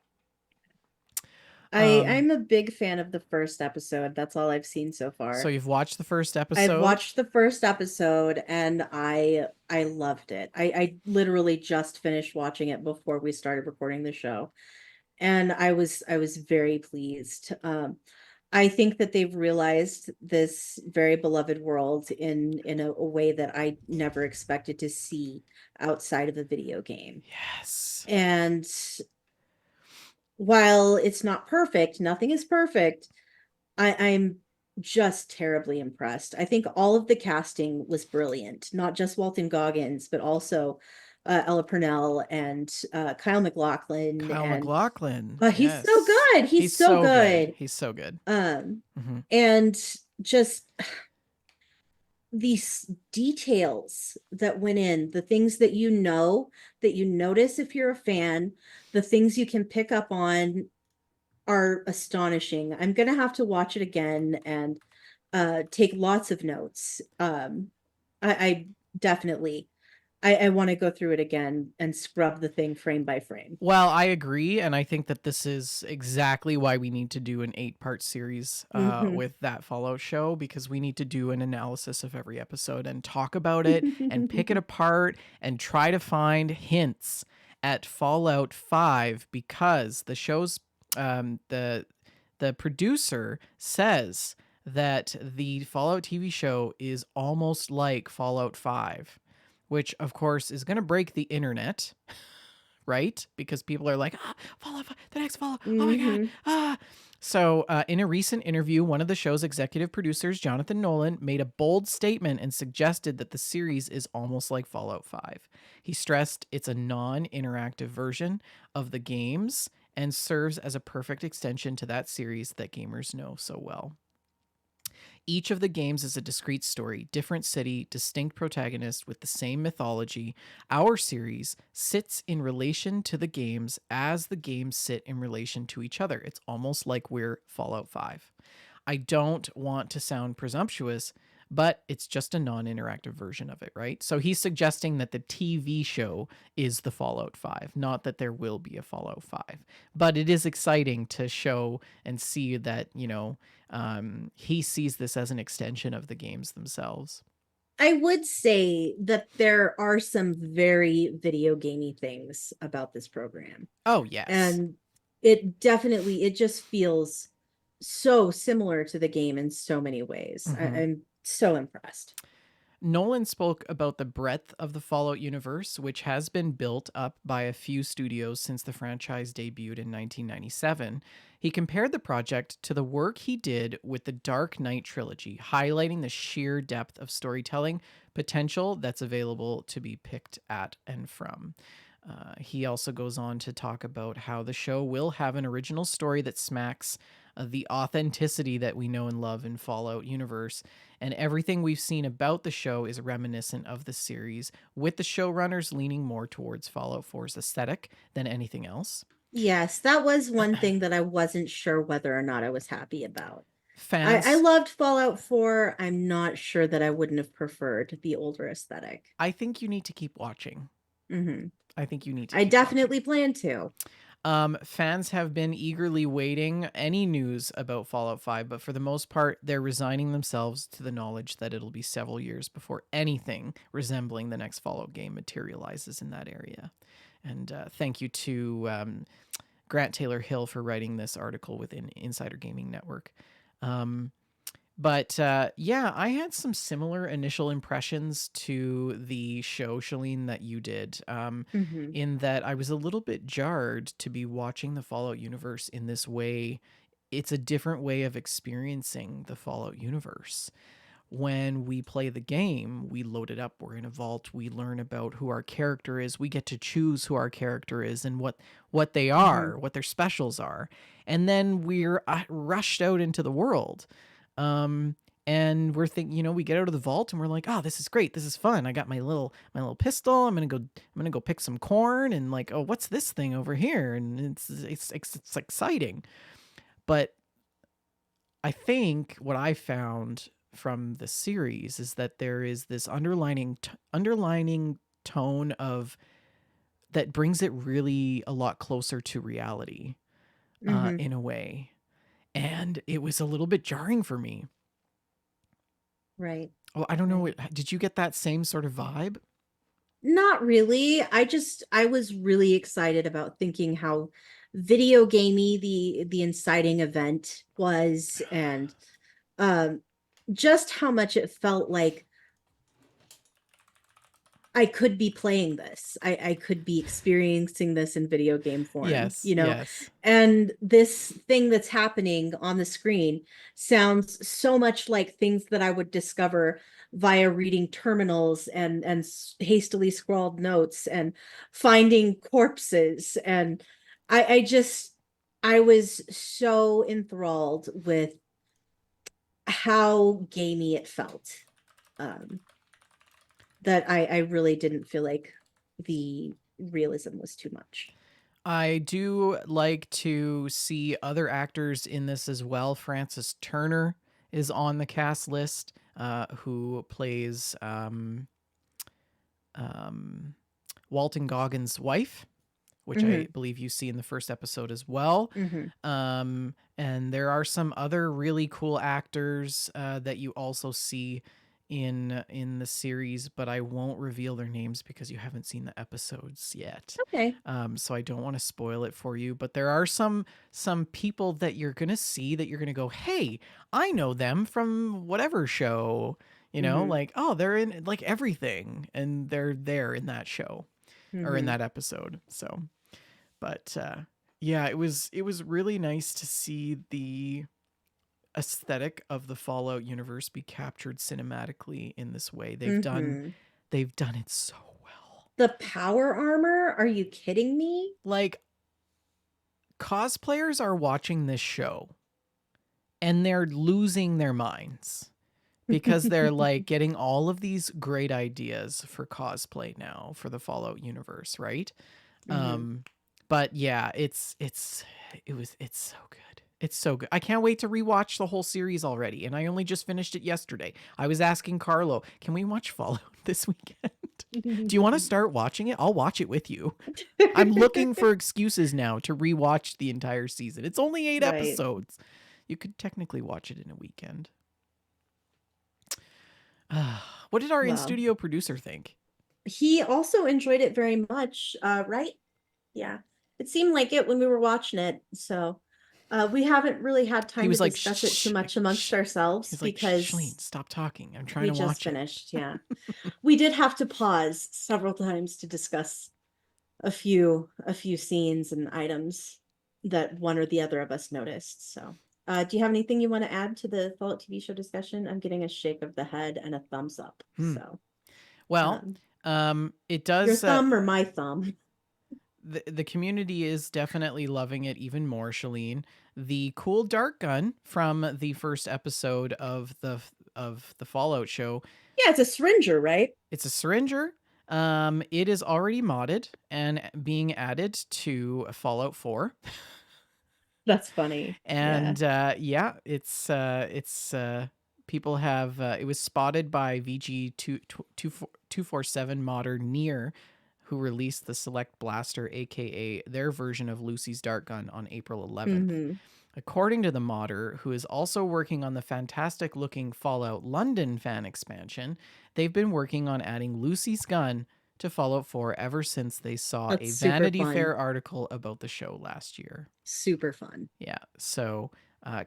I'm a big fan of the first episode. That's all I've seen so So far. you've watched the first I've episode? watched the first episode and I loved it. I literally just finished watching it before we started recording the show. And I was very pleased. I think that they've realized this very beloved world in a way that I never expected to see outside of a video game. Yes. And while it's not perfect, nothing is perfect. I'm just terribly impressed. I think all of the casting was brilliant, not just Walton Goggins, but also Ella Purnell and Kyle MacLachlan. Kyle And MacLachlan. he's so Yes. good. He's He's so so good. good. He's so good. Um, Hmm. and just these details that went in, the things that that you notice if you're a fan, the things you can pick up on are astonishing. I'm gonna have to watch it again and take lots of notes. I definitely I want to go through it again and scrub the thing frame by frame. Well, I agree, and I think that this is exactly why we need to do an 8-part series Mm-hmm. with that Fallout show, because we need to do an analysis of every episode and talk about it and pick it apart and try to find hints at Fallout 5, because the show's the producer says that the Fallout TV show is almost like Fallout 5, which of course is going to break the internet, right? Because people are like, Fallout, the next Fallout, oh my God, Mm-hmm. ah. So, in a recent interview, one of the show's executive producers, Jonathan Nolan, made a bold statement and suggested that the series is almost like Fallout 5. He stressed it's a non-interactive version of the games and serves as a perfect extension to that series that gamers know so well. Each of the games is a discrete story, different city, distinct protagonist with the same mythology. Our series sits in relation to the games as the games sit in relation to each other. It's almost like we're Fallout 5. I don't want to sound presumptuous, but it's just a non-interactive version of it, right? So he's suggesting that the TV show is the Fallout 5, not that there will be a Fallout 5. But it is exciting to show and see that, he sees this as an extension of the games themselves. I would say that there are some very video gamey things about this program. Oh, yes. And it just feels so similar to the game in so many ways. I'm so impressed. Nolan spoke about the breadth of the Fallout universe, which has been built up by a few studios since the franchise debuted in 1997. He compared the project to the work he did with the Dark Knight trilogy, highlighting the sheer depth of storytelling potential that's available to be picked at and from. He also goes on to talk about how the show will have an original story that smacks the authenticity that we know and love in Fallout universe, and everything we've seen about the show is reminiscent of the series, with the showrunners leaning more towards Fallout 4's aesthetic than anything else. Yes, that was one thing that I wasn't sure whether or not I was happy about. I Fans, loved Fallout 4. I'm not sure that I wouldn't have preferred the older aesthetic. I think you need to keep watching. I think you need to I keep definitely plan to. Fans have been eagerly waiting any news about Fallout 5, but for the most part, they're resigning themselves to the knowledge that it'll be several years before anything resembling the next Fallout game materializes in that area. And thank you to Grant Taylor Hill for writing this article within Insider Gaming Network. But yeah, I had some similar initial impressions to the show, Shalene, that you did, in that I was a little bit jarred to be watching the Fallout universe in this way. It's a different way of experiencing the Fallout universe. When we play the game, we load it up, we're in a vault, we learn about who our character is, we get to choose who our character is and what they are, what their specials are. And then we're rushed out into the world. And we're thinking, we get out of the vault and we're like, oh, this is great. This is fun. I got my little pistol. I'm going to go pick some corn and like, oh, what's this thing over here? And it's exciting. But I think what I found from the series is that there is this underlining tone of that brings it really a lot closer to reality, in a way. And it was a little bit jarring for me. Right. Oh, I don't know. Did you get that same sort of vibe? Not really. I was really excited about thinking how video gamey the inciting event was, and just how much it felt like I could be playing this. I could be experiencing this in video game form, Yes, yes. and this thing that's happening on the screen sounds so much like things that I would discover via reading terminals and hastily scrawled notes and finding corpses. And I was so enthralled with how gamey it felt. That I really didn't feel like the realism was too much. I do like to see other actors in this as well. Frances Turner is on the cast list, who plays Walton Goggins' wife, which I believe you see in the first episode as well. And there are some other really cool actors that you also see in the series, but I won't reveal their names because you haven't seen the episodes yet. Okay. So I don't want to spoil it for you, but there are some people that you're gonna see that you're gonna go, hey, I know them from whatever show, like, oh, they're in like everything, and they're there in that show or in that episode. So, but yeah, it was really nice to see the aesthetic of the Fallout universe be captured cinematically in this way. They've done it so well. The power armor? Are you kidding me? Like, cosplayers are watching this show and they're losing their minds because they're like getting all of these great ideas for cosplay now for the Fallout universe, right? Hmm. But yeah, it's so good. It's so good. I can't wait to rewatch the whole series already, and I only just finished it yesterday. I was asking Carlo, "Can we watch Fallout this weekend? Do you want to start watching it? I'll watch it with you." I'm looking for excuses now to rewatch the entire season. It's only 8 Right. episodes. You could technically watch it in a weekend. What did our Well, in-studio producer think? he also enjoyed it very much, right? Yeah. It seemed like it when we were watching it. So we haven't really had He time to was like, discuss it too shh, much amongst shh. He ourselves was like, shh, Shalene, because stop talking. I'm trying we to just watch it. finished. Yeah. We did have to pause several times to discuss a few scenes and items that one or the other of us noticed. So do you have anything you want to add to the Fallout TV show discussion? I'm getting a shake of the head and a thumbs up. Hmm. So Well, um, it your does. thumb or my thumb? The community is definitely loving it even more, Shalene. The cool dart gun from the first episode of the Fallout show. Yeah, it's a syringer, right? It's a syringer. It is already modded and being added to Fallout 4. That's funny. Yeah. And yeah, people have it was spotted by VG247 modder Near, who released the Select Blaster, aka their version of Lucy's dart gun, on April 11th. Mm-hmm. According to the modder, who is also working on the fantastic looking Fallout London fan expansion, they've been working on adding Lucy's gun to Fallout 4 ever since they saw That's a super Vanity fun. Fair article about the show last year. Super fun. Yeah, so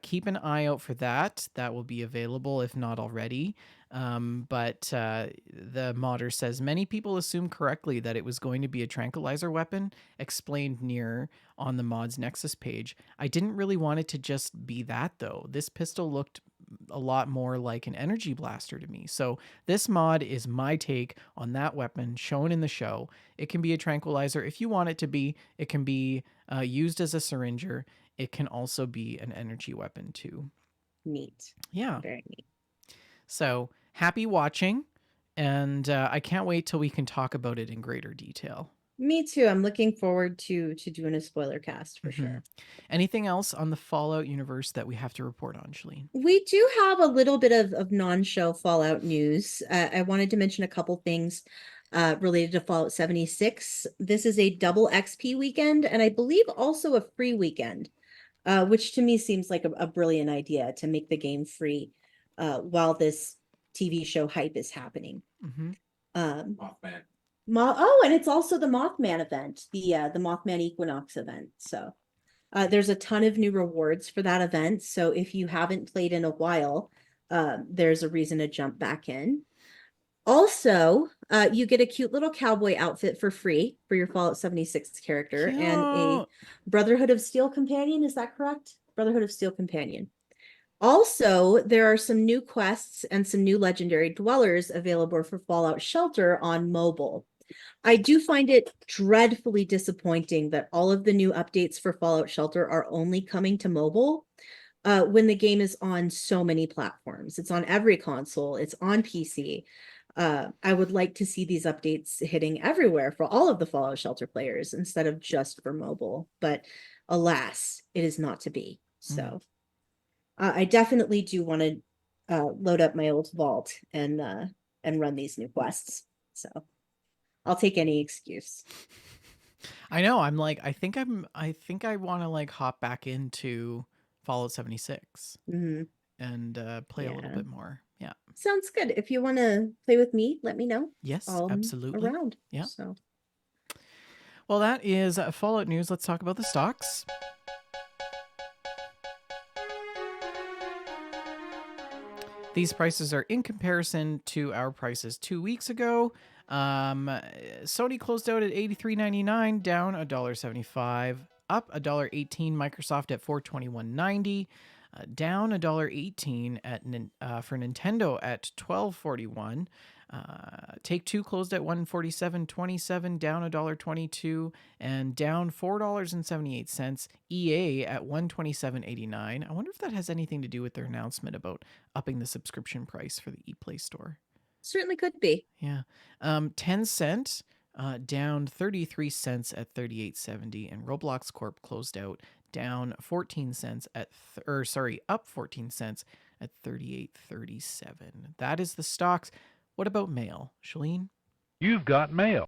keep an eye out for that. That will be available if not already. But the modder says many people assumed correctly that it was going to be a tranquilizer weapon, explained Near on the mod's Nexus page. I didn't really want it to just be that though. This pistol looked a lot more like an energy blaster to me. So this mod is my take on that weapon shown in the show. It can be a tranquilizer if you want it to be. It can be used as a syringer. It can also be an energy weapon too. Neat. Yeah. Very neat. So happy watching, and I can't wait till we can talk about it in greater detail. Me too. I'm looking forward to doing a spoiler cast for sure. Anything else on the Fallout universe that we have to report on, Shalene? We do have a little bit of non-show Fallout news. I wanted to mention a couple things related to Fallout 76. This is a double XP weekend, and I believe also a free weekend, which to me seems like a brilliant idea to make the game free while this TV show hype is happening. Mm-hmm. Mothman. Oh, and it's also the Mothman event, the Mothman Equinox event. So there's a ton of new rewards for that event. So if you haven't played in a while, there's a reason to jump back in. Also, you get a cute little cowboy outfit for free for your Fallout 76 character and a Brotherhood of Steel companion. Is that correct? Brotherhood of Steel companion. Also, there are some new quests and some new legendary dwellers available for Fallout Shelter on mobile. I do find it dreadfully disappointing that all of the new updates for Fallout Shelter are only coming to mobile when the game is on so many platforms. It's on every console, it's on PC. I would like to see these updates hitting everywhere for all of the Fallout Shelter players instead of just for mobile. But alas, it is not to be. So I definitely do want to load up my old vault and run these new quests. So I'll take any excuse. I know. I'm like, I think I want to like hop back into Fallout 76 Mm-hmm. and play a little Yeah. bit more. Yeah. Sounds good. If you want to play with me, let me know. Yes, I'm absolutely. around. Yeah. So Well, that is Fallout news. Let's talk about the stocks. These prices are in comparison to our prices 2 weeks ago. Sony closed out at $83.99, down $1.75, up $1.18. Microsoft at $421.90, down $1.18 at for Nintendo at $12.41. Take Two closed at $147.27, down $1.22, and down $4.78. EA at $127.89. I wonder if that has anything to do with their announcement about upping the subscription price for the ePlay Store. Certainly could be. Yeah. 10 cent, down 33 cents at 38.70, and Roblox Corp closed out down 14 cents at up 14 cents at 38.37. That is the stocks. What about mail, Shalene? You've got mail.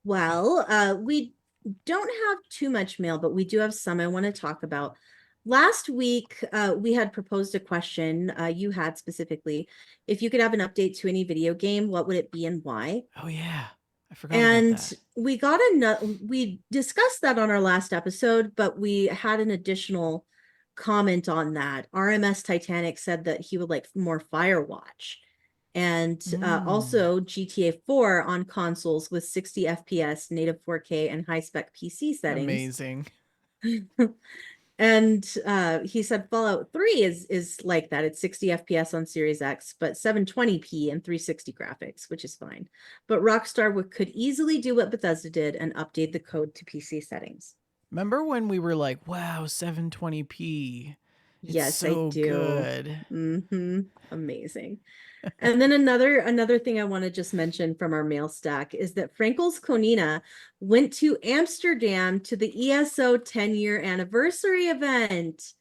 Well, we don't have too much mail, but we do have some I want to talk about. Last week, we had proposed a question, you had specifically, if you could have an update to any video game, what would it be and why? Oh, yeah. I forgot about that. We discussed that on our last episode, but we had an additional comment on that. RMS Titanic said that he would like more Firewatch. And also GTA 4 on consoles with 60 FPS, native 4K, and high-spec PC settings. Amazing. And he said Fallout 3 is like that. It's 60 FPS on Series X, but 720p and 360 graphics, which is fine. But Rockstar could easily do what Bethesda did and update the code to PC settings. Remember when we were like, wow, 720p? It's yes, so I do. Good. Amazing. And then another thing I want to just mention from our mail stack is that Frankel's Konina went to Amsterdam to the ESO 10-year anniversary event.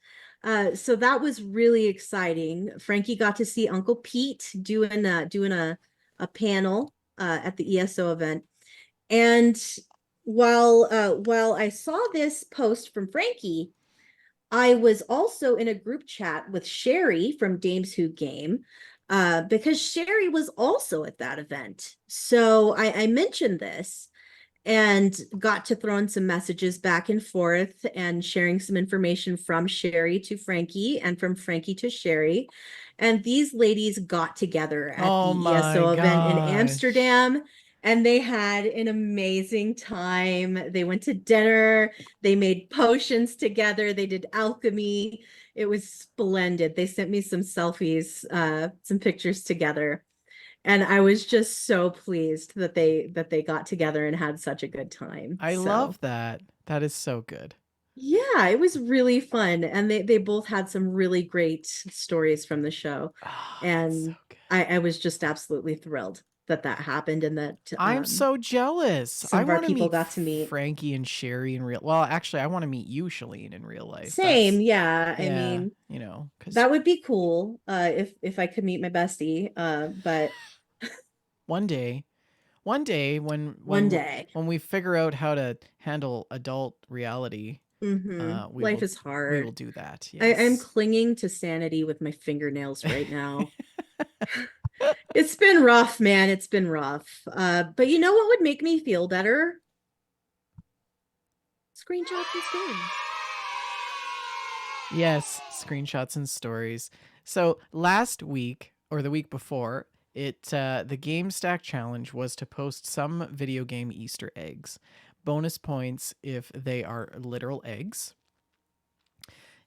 So that was really exciting. Frankie got to see Uncle Pete doing a panel at the ESO event. And while I saw this post from Frankie, I was also in a group chat with Sherry from Dames Who Game, because Sherry was also at that event. So I mentioned this and got to throw in some messages back and forth and sharing some information from Sherry to Frankie and from Frankie to Sherry. And these ladies got together at the ESO event in Amsterdam. And they had an amazing time. They went to dinner. They made potions together. They did alchemy. It was splendid. They sent me some selfies, some pictures together. And I was just so pleased that they got together and had such a good time. I love that. That is so good. Yeah, it was really fun. And they both had some really great stories from the show. Oh, and so good. I was just absolutely thrilled that happened and that I'm so jealous. Some of our people got to meet Frankie and Sherry in real. Well, actually, I want to meet you, Shalene, in real life. Same, yeah. I mean, you know, because that would be cool. If I could meet my bestie. But one day when we figure out how to handle adult reality, life is hard. We will do that. Yes. I'm clinging to sanity with my fingernails right now. It's been rough, man. It's been rough. But you know what would make me feel better? Screenshots and stories. Yes, screenshots and stories. So last week or the week before, the GameStack challenge was to post some video game Easter eggs. Bonus points if they are literal eggs.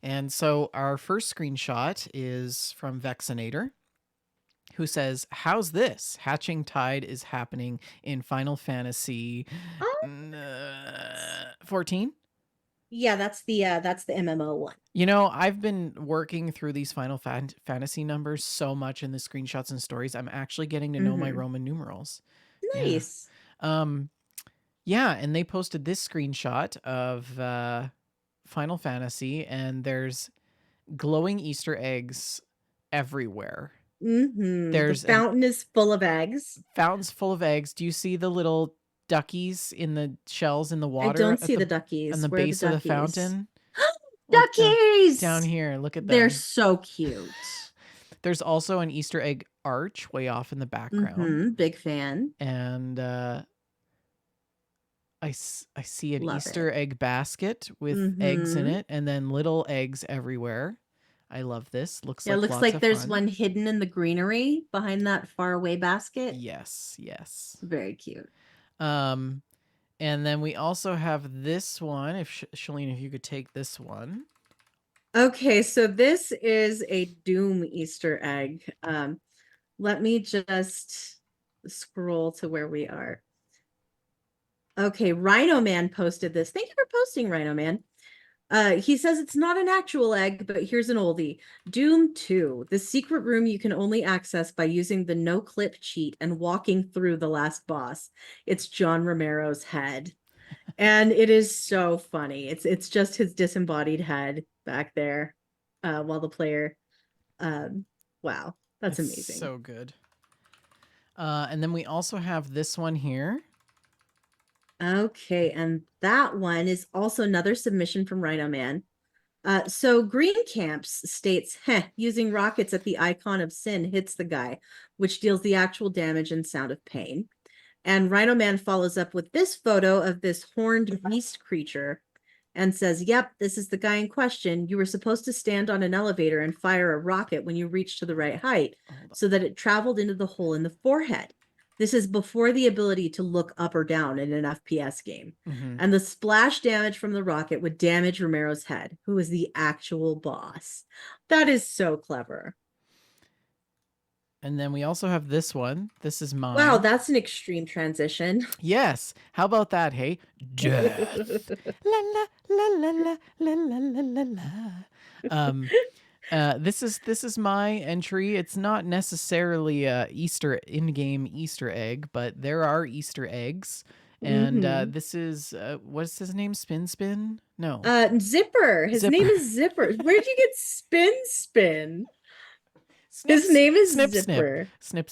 And so our first screenshot is from Vexinator, who says, "How's this? Hatching Tide is happening in Final Fantasy 14." Yeah, that's the MMO one. You know, I've been working through these Final Fantasy numbers so much in the screenshots and stories. I'm actually getting to know my Roman numerals. Nice. Yeah, and they posted this screenshot of Final Fantasy, and there's glowing Easter eggs everywhere. The fountain is full of eggs. Fountain's full of eggs. Do you see the little duckies in the shells in the water? I don't see the duckies. On the base of the fountain. Duckies! Down here, look at them. They're so cute. There's also an Easter egg arch way off in the background. Big fan. And I see an Easter egg basket with eggs in it, and then little eggs everywhere. I love this. Looks like there's fun. one hidden in the greenery behind that faraway basket. Yes. Very cute. And then we also have this one. If Shalene, if you could take this one. Okay, so this is a Doom Easter egg. Let me just scroll to where we are. Okay, Rhino Man posted this. Thank you for posting, Rhino Man. He says it's not an actual egg, but here's an oldie. Doom 2, the secret room you can only access by using the no clip cheat and walking through the last boss. It's John Romero's head. And it is so funny. It's just his disembodied head back there, while the player wow, that's It's amazing. so good. And then we also have this one here. Okay, and that one is also another submission from Rhino Man. So Green Camps states, using rockets at the icon of sin hits the guy, which deals the actual damage and sound of pain. And Rhino Man follows up with this photo of this horned beast creature and says, yep, this is the guy in question. You were supposed to stand on an elevator and fire a rocket when you reached to the right height so that it traveled into the hole in the forehead. This is before the ability to look up or down in an FPS game. And the splash damage from the rocket would damage Romero's head, who is the actual boss. That is so clever. And then we also have this one. This is mine. Wow, that's an extreme transition. Yes. How about that, hey? Death. La la la la la la la la la. This is my entry. It's not necessarily a in-game Easter egg, but there are Easter eggs. And this is what's his name? Spin? No. Zipper. His name is Zipper. Where'd you get Spin? His name is Zipper. Snip.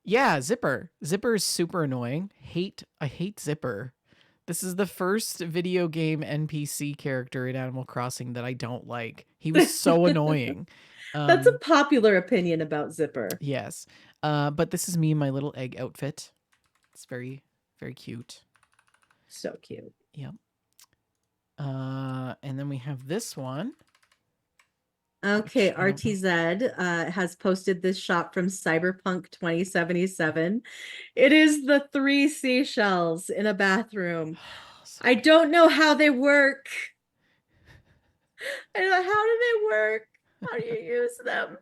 Yeah, Zipper. Zipper is super annoying. I hate Zipper. This is the first video game NPC character in Animal Crossing that I don't like. He was so annoying. That's a popular opinion about Zipper. Yes. But this is me in my little egg outfit. It's very, very cute. So cute. Yep. And then we have this one. Okay, RTZ has posted this shot from Cyberpunk 2077. It is the 3 seashells in a bathroom. I don't know how they work. How do they work? How do you use them?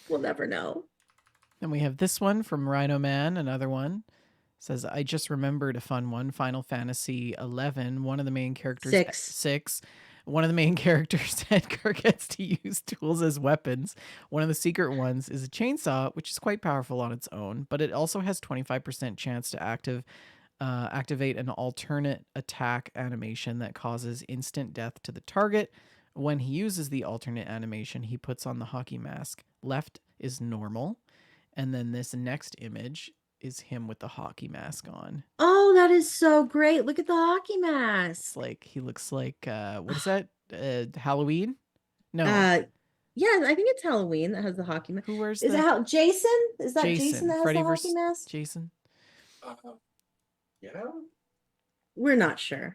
We'll never know. Then we have this one from Rhino Man, another one. Says, I just remembered a fun one, Final Fantasy 11. One of the main characters... 6. One of the main characters, Edgar, gets to use tools as weapons. One of the secret ones is a chainsaw, which is quite powerful on its own, but it also has 25% chance to activate an alternate attack animation that causes instant death to the target. When he uses the alternate animation, he puts on the hockey mask. Left is normal, and then this next image is him with the hockey mask on. Oh, that is so great. Look at the hockey mask. It's like he looks like what is that? Halloween? No. Yeah, I think it's Halloween that has the hockey mask. Who wears Is that Jason? Is that Jason that has Freddy the hockey mask? Jason? Yeah. We're not sure.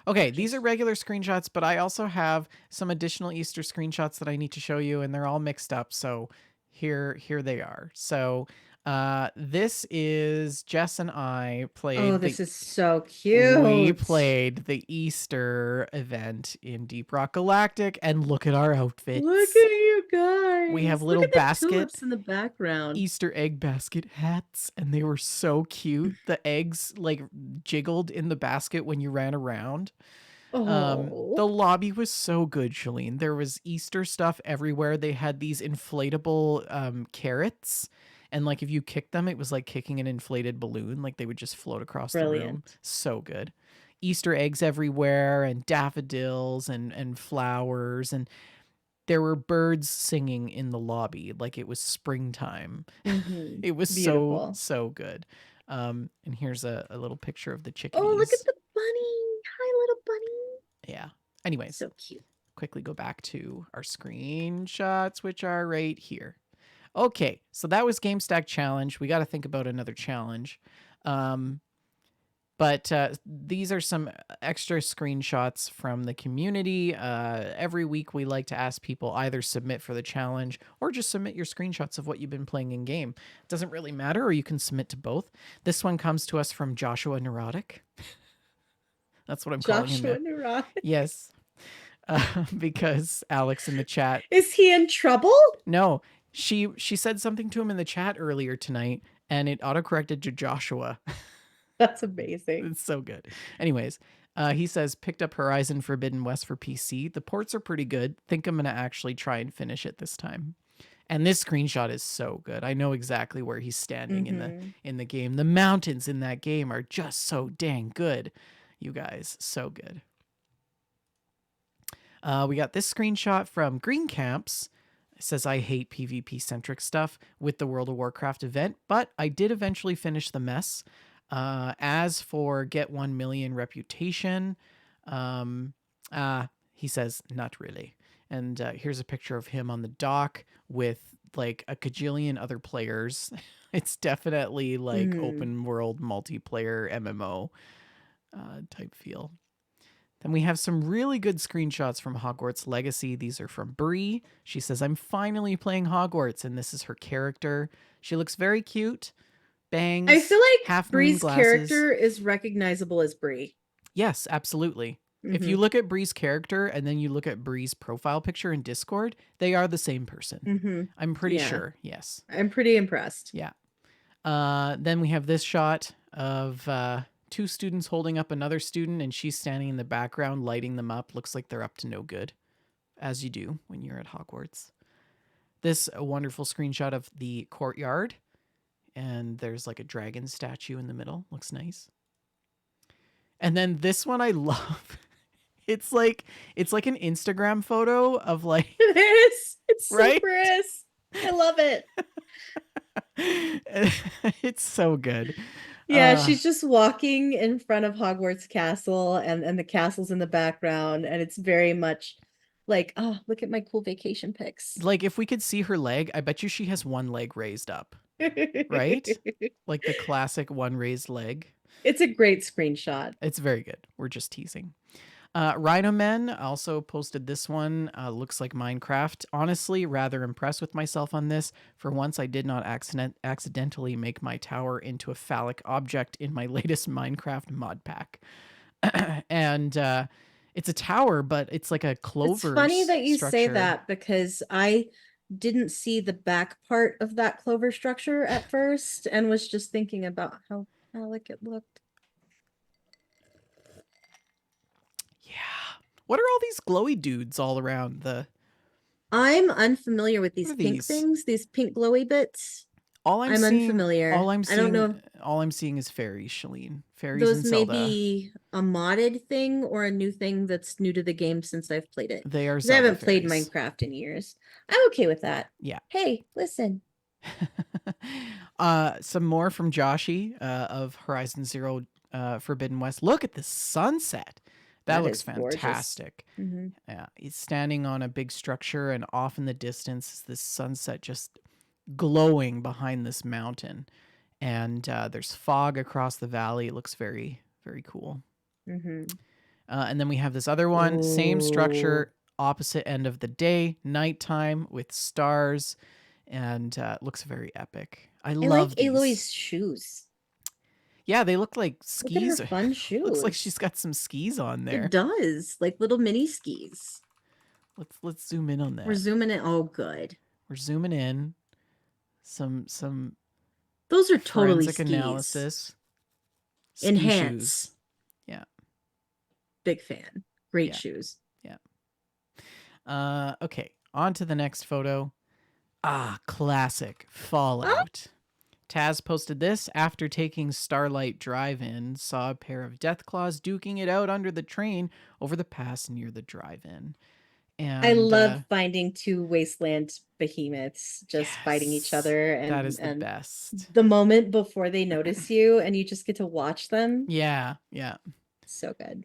Okay, these are regular screenshots, but I also have some additional Easter screenshots that I need to show you, and they're all mixed up. So here they are. So this is Jess and I played. Oh, this is so cute. We played the Easter event in Deep Rock Galactic, and look at our outfits. Look at you guys. We have little tulips in the background. Easter egg basket hats, and they were so cute. The eggs like jiggled in the basket when you ran around. The lobby was so good, Shalene. There was Easter stuff everywhere. They had these inflatable carrots, and like if you kicked them, it was like kicking an inflated balloon. Like they would just float across the room. So good. Easter eggs everywhere, and daffodils and flowers, and there were birds singing in the lobby like it was springtime. It was beautiful. so good. And here's a little picture of the chickadees. Oh, look at the bunny. Hi, little bunny. Yeah. Anyways, so cute. Quickly go back to our screenshots, which are right here. Okay, so that was GameStack challenge. We got to think about another challenge. But these are some extra screenshots from the community. Every week we like to ask people either submit for the challenge or just submit your screenshots of what you've been playing in game. It doesn't really matter, or you can submit to both. This one comes to us from Joshua Neurotic. That's what I'm calling him now. Joshua Neurotic? Yes. Because Alex in the chat. Is he in trouble? No. She said something to him in the chat earlier tonight, and it autocorrected to Joshua. That's amazing. It's so good. Anyways, he says, picked up Horizon Forbidden West for PC. The ports are pretty good. Think I'm going to actually try and finish it this time. And this screenshot is so good. I know exactly where he's standing in the game. The mountains in that game are just so dang good. You guys, so good. We got this screenshot from Green Camps. It says, I hate PvP centric stuff with the World of Warcraft event, but I did eventually finish the mess. As for get 1 million reputation, he says, not really. And here's a picture of him on the dock with like a cajillion other players. It's definitely like open world multiplayer MMO type feel. Then we have some really good screenshots from Hogwarts Legacy. These are from Bree. She says, I'm finally playing Hogwarts, and this is her character. She looks very cute. Bangs. I feel like half Bree's moon character is recognizable as Bree. Yes, absolutely. If you look at Bree's character and then you look at Bree's profile picture in Discord, they are the same person. I'm pretty sure. Yes. I'm pretty impressed. Yeah. Then we have this shot of 2 students holding up another student, and she's standing in the background lighting them up. Looks like they're up to no good, as you do when you're at Hogwarts. This a wonderful screenshot of the courtyard, and there's like a dragon statue in the middle. Looks nice. And then this one I love. It's like an Instagram photo of like It is. It's right? super is. I love it. It's so good. Yeah, she's just walking in front of Hogwarts Castle, and the castle's in the background, and it's very much like, oh, look at my cool vacation pics. Like if we could see her leg, I bet you she has one leg raised up. Right? Like the classic one raised leg. It's a great screenshot. It's very good. We're just teasing. Rhino Men also posted this one. Looks like Minecraft. Honestly, rather impressed with myself on this. For once, I did not accidentally make my tower into a phallic object in my latest Minecraft mod pack. And it's a tower, but it's like a clover. It's funny that you structure. say that, because I didn't see the back part of that clover structure at first and was just thinking about how phallic it looked. Yeah. What are all these glowy dudes all around the... I'm unfamiliar with these pink things, these pink glowy bits. I'm unfamiliar. All I'm seeing, I don't know. All I'm seeing is fairies, Shalene. Fairies Those and may Zelda. be a modded thing or a new thing that's new to the game since I've played it. They are. I haven't played Minecraft in years. I'm okay with that. Yeah. Hey, listen. Some more from Joshi of Horizon Zero Forbidden West. Look at the sunset. That looks fantastic. Yeah, he's standing on a big structure, and off in the distance is this sunset just glowing behind this mountain. And there's fog across the valley. It looks very, very cool. And then we have this other one, same structure, opposite end of the day, nighttime with stars, and it looks very epic. I love these. Aloy's shoes. Yeah, they look like skis. Look at her fun shoes. Looks like she's got some skis on there. It does, like little mini skis. Let's zoom in on that. We're zooming in. Oh, good. We're zooming in. Some. Those are totally forensic skis. analysis. Enhance. Shoes. Yeah. Big fan. Great shoes. Yeah. Okay. On to the next photo. Classic Fallout. Taz posted this after taking Starlight Drive-In, saw a pair of Deathclaws duking it out under the train over the pass near the drive-in. And I love finding 2 wasteland behemoths just fighting each other, and that is the best. The moment before they notice you and you just get to watch them. Yeah. So good.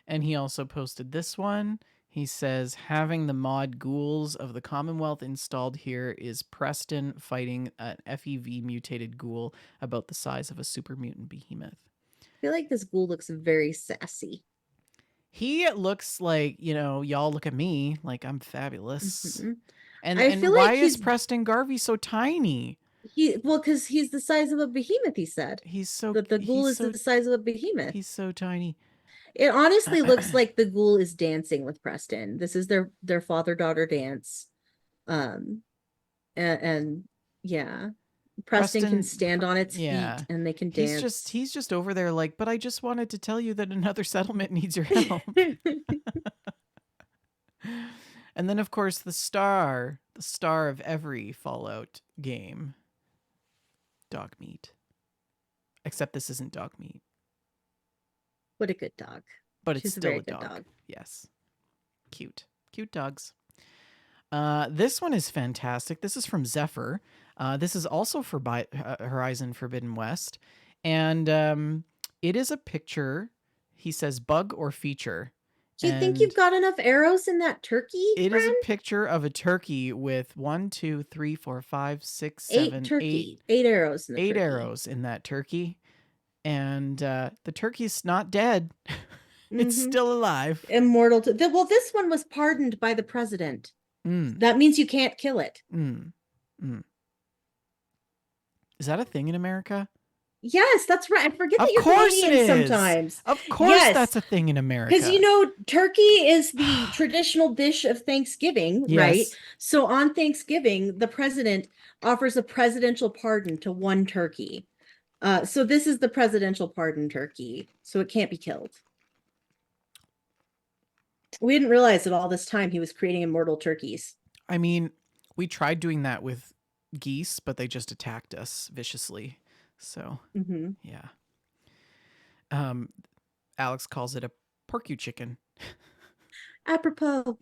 And he also posted this one. He says, having the mod ghouls of the Commonwealth installed here is Preston fighting an FEV mutated ghoul about the size of a super mutant behemoth. I feel like this ghoul looks very sassy. He looks like, y'all look at me like I'm fabulous. And feel why like is Preston Garvey so tiny? Because he's the size of a behemoth, he said. He's so... The ghoul is the size of a behemoth. He's so tiny. It honestly looks like the ghoul is dancing with Preston. This is their father-daughter dance. and yeah, Preston can stand on its yeah. feet and they can He's dance. just over there like, but I just wanted to tell you that another settlement needs your help. And then of course the star of every Fallout game, dog meat. Except this isn't dog meat, What a good dog. but it's She's a still very a good dog. dog. Yes. Cute dogs. This one is fantastic. This is from Zephyr. This is also for Horizon Forbidden West. And it is a picture. He says bug or feature. Do you think you've got enough arrows in that turkey, It friend? is a picture of a turkey with 1, 2, 3, 4, 5, 6, 7, 8 arrows in the 8 turkey. arrows in that turkey. And the turkey's not dead. It's still alive. Immortal. Well, this one was pardoned by the president. That means you can't kill it. Is that a thing in America? Yes, that's right. I forget Of that you're course it Canadian is. sometimes. Of course Yes. that's a thing in America. Because, you know, turkey is the traditional dish of Thanksgiving, right? Yes. So on Thanksgiving, the president offers a presidential pardon to one turkey. So this is the presidential pardon turkey. So it can't be killed. We didn't realize that all this time he was creating immortal turkeys. I mean, we tried doing that with geese, but they just attacked us viciously. So, yeah. Alex calls it a porcu chicken. Apropos.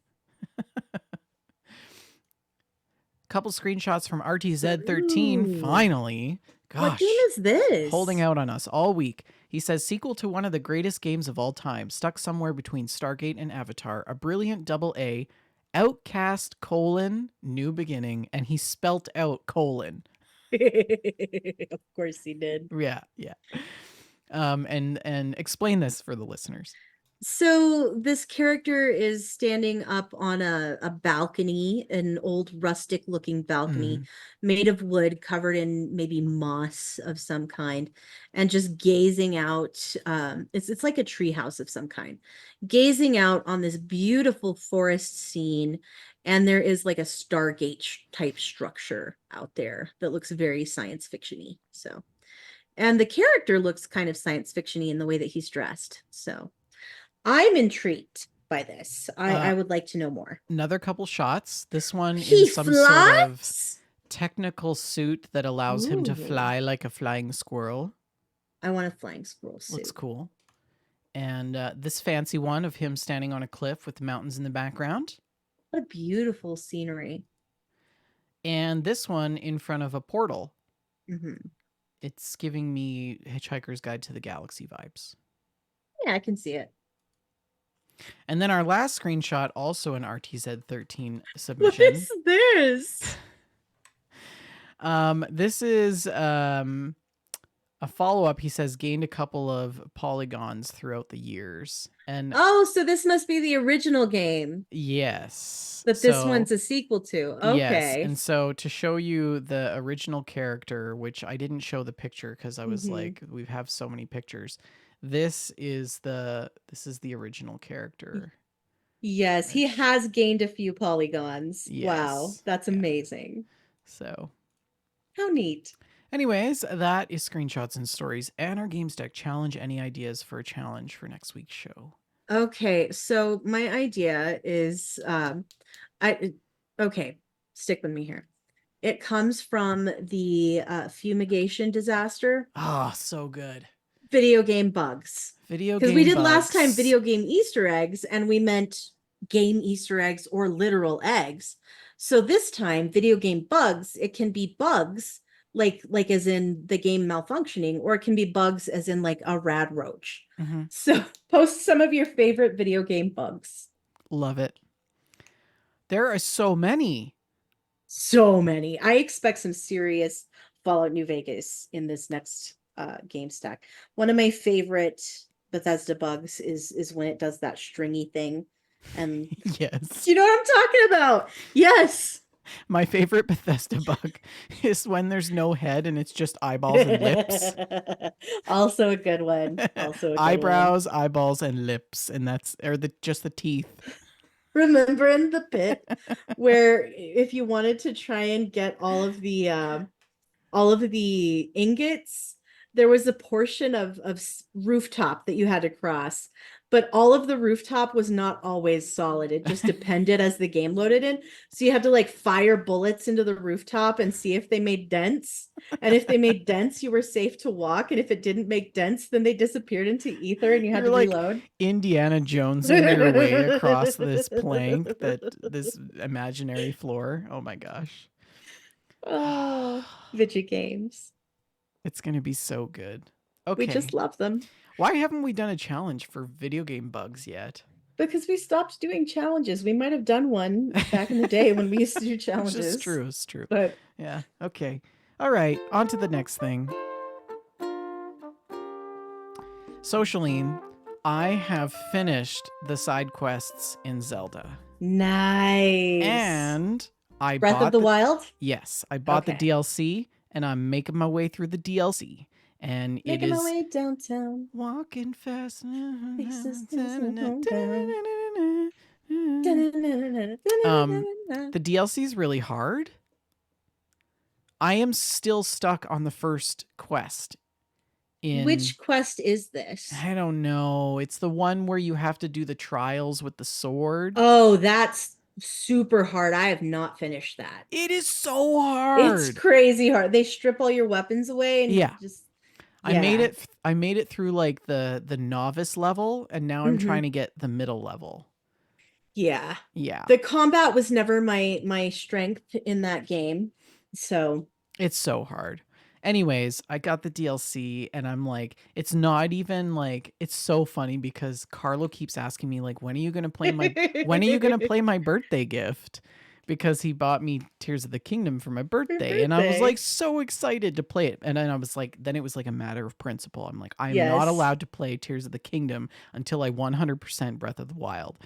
Couple screenshots from RTZ13. Finally. Gosh. What game is this? Holding out on us all week. He says, sequel to one of the greatest games of all time, stuck somewhere between Stargate and Avatar, a brilliant double A, Outcast, New Beginning, and he spelt out : Of course he did. Yeah. And explain this for the listeners. So this character is standing up on a balcony, an old rustic looking balcony made of wood, covered in maybe moss of some kind, and just gazing out. It's like a tree house of some kind, gazing out on this beautiful forest scene. And there is like a Stargate type structure out there that looks very science fiction-y. So, and the character looks kind of science fiction-y in the way that he's dressed. So I'm intrigued by this. I would like to know more. Another couple shots. This one He in some sort of flies? technical suit that allows him to fly like a flying squirrel. I want a flying squirrel suit. Looks cool. And this fancy one of him standing on a cliff with the mountains in the background. What a beautiful scenery. And this one in front of a portal. Mm-hmm. It's giving me Hitchhiker's Guide to the Galaxy vibes. Yeah, I can see it. And then our last screenshot, also an RTZ13 submission. What is this? This is a follow-up. He says gained a couple of polygons throughout the years. And oh, so this must be the original game. Yes. That this one's a sequel to. Okay. Yes. And so to show you the original character, which I didn't show the picture because I was like, we have so many pictures. This is the original character. Yes, he has gained a few polygons. Yes. Wow, that's amazing. So how neat. Anyways, that is screenshots and stories and our GameStack challenge. Any ideas for a challenge for next week's show? Okay, so my idea is okay, stick with me here. It comes from the fumigation disaster. Oh, so good. Video game bugs. Because we did last time video game Easter eggs, and we meant game Easter eggs or literal eggs. So this time, video game bugs, it can be bugs like as in the game malfunctioning, or it can be bugs as in like a rad roach. So post some of your favorite video game bugs. Love it. There are so many. So many. I expect some serious Fallout New Vegas in this next GameStack. One of my favorite Bethesda bugs is when it does that stringy thing. And yes, you know what I'm talking about. Yes. My favorite Bethesda bug is when there's no head and it's just eyeballs and lips. Also a good one. Also a good eyebrows, eyeballs, and lips, and that's just the teeth. Remember in the pit where if you wanted to try and get all of the ingots, there was a portion of rooftop that you had to cross, but all of the rooftop was not always solid. It just depended as the game loaded in. So you had to like fire bullets into the rooftop and see if they made dents. And if they made dents, you were safe to walk. And if it didn't make dents, then they disappeared into ether and you had You're to like reload. Indiana Jonesing your way across this plank, this imaginary floor. Oh my gosh. Oh, video games. It's going to be so good. We Okay. just love them. Why haven't we done a challenge for video game bugs yet? Because we stopped doing challenges. We might have done one back in the day when we used to do challenges. It's true. It's true. But yeah. Okay. All right. On to the next thing. Socialine, I have finished the side quests in Zelda. nice. And I Breath bought of the Wild? Yes, I bought the Okay. DLC, and I'm making my way through the DLC. And it Making is my way downtown. walking fast. Faces The the DLC is really hard. I am still stuck on the first quest. Which quest is this? I don't know. It's the one where you have to do the trials with the sword. Oh, that's super hard. I have not finished that. It is so hard. It's crazy hard. They strip all your weapons away and Yeah. just I made it through like the novice level, and now I'm trying to get the middle level. Yeah. Yeah. The combat was never my strength in that game. So it's so hard. Anyways, I got the DLC and I'm like, it's not even like, it's so funny because Carlo keeps asking me like, when are you going to play my birthday gift? Because he bought me Tears of the Kingdom for my birthday. And I was like so excited to play it. And then it was like a matter of principle. I'm like, I am not allowed to play Tears of the Kingdom until I 100% Breath of the Wild.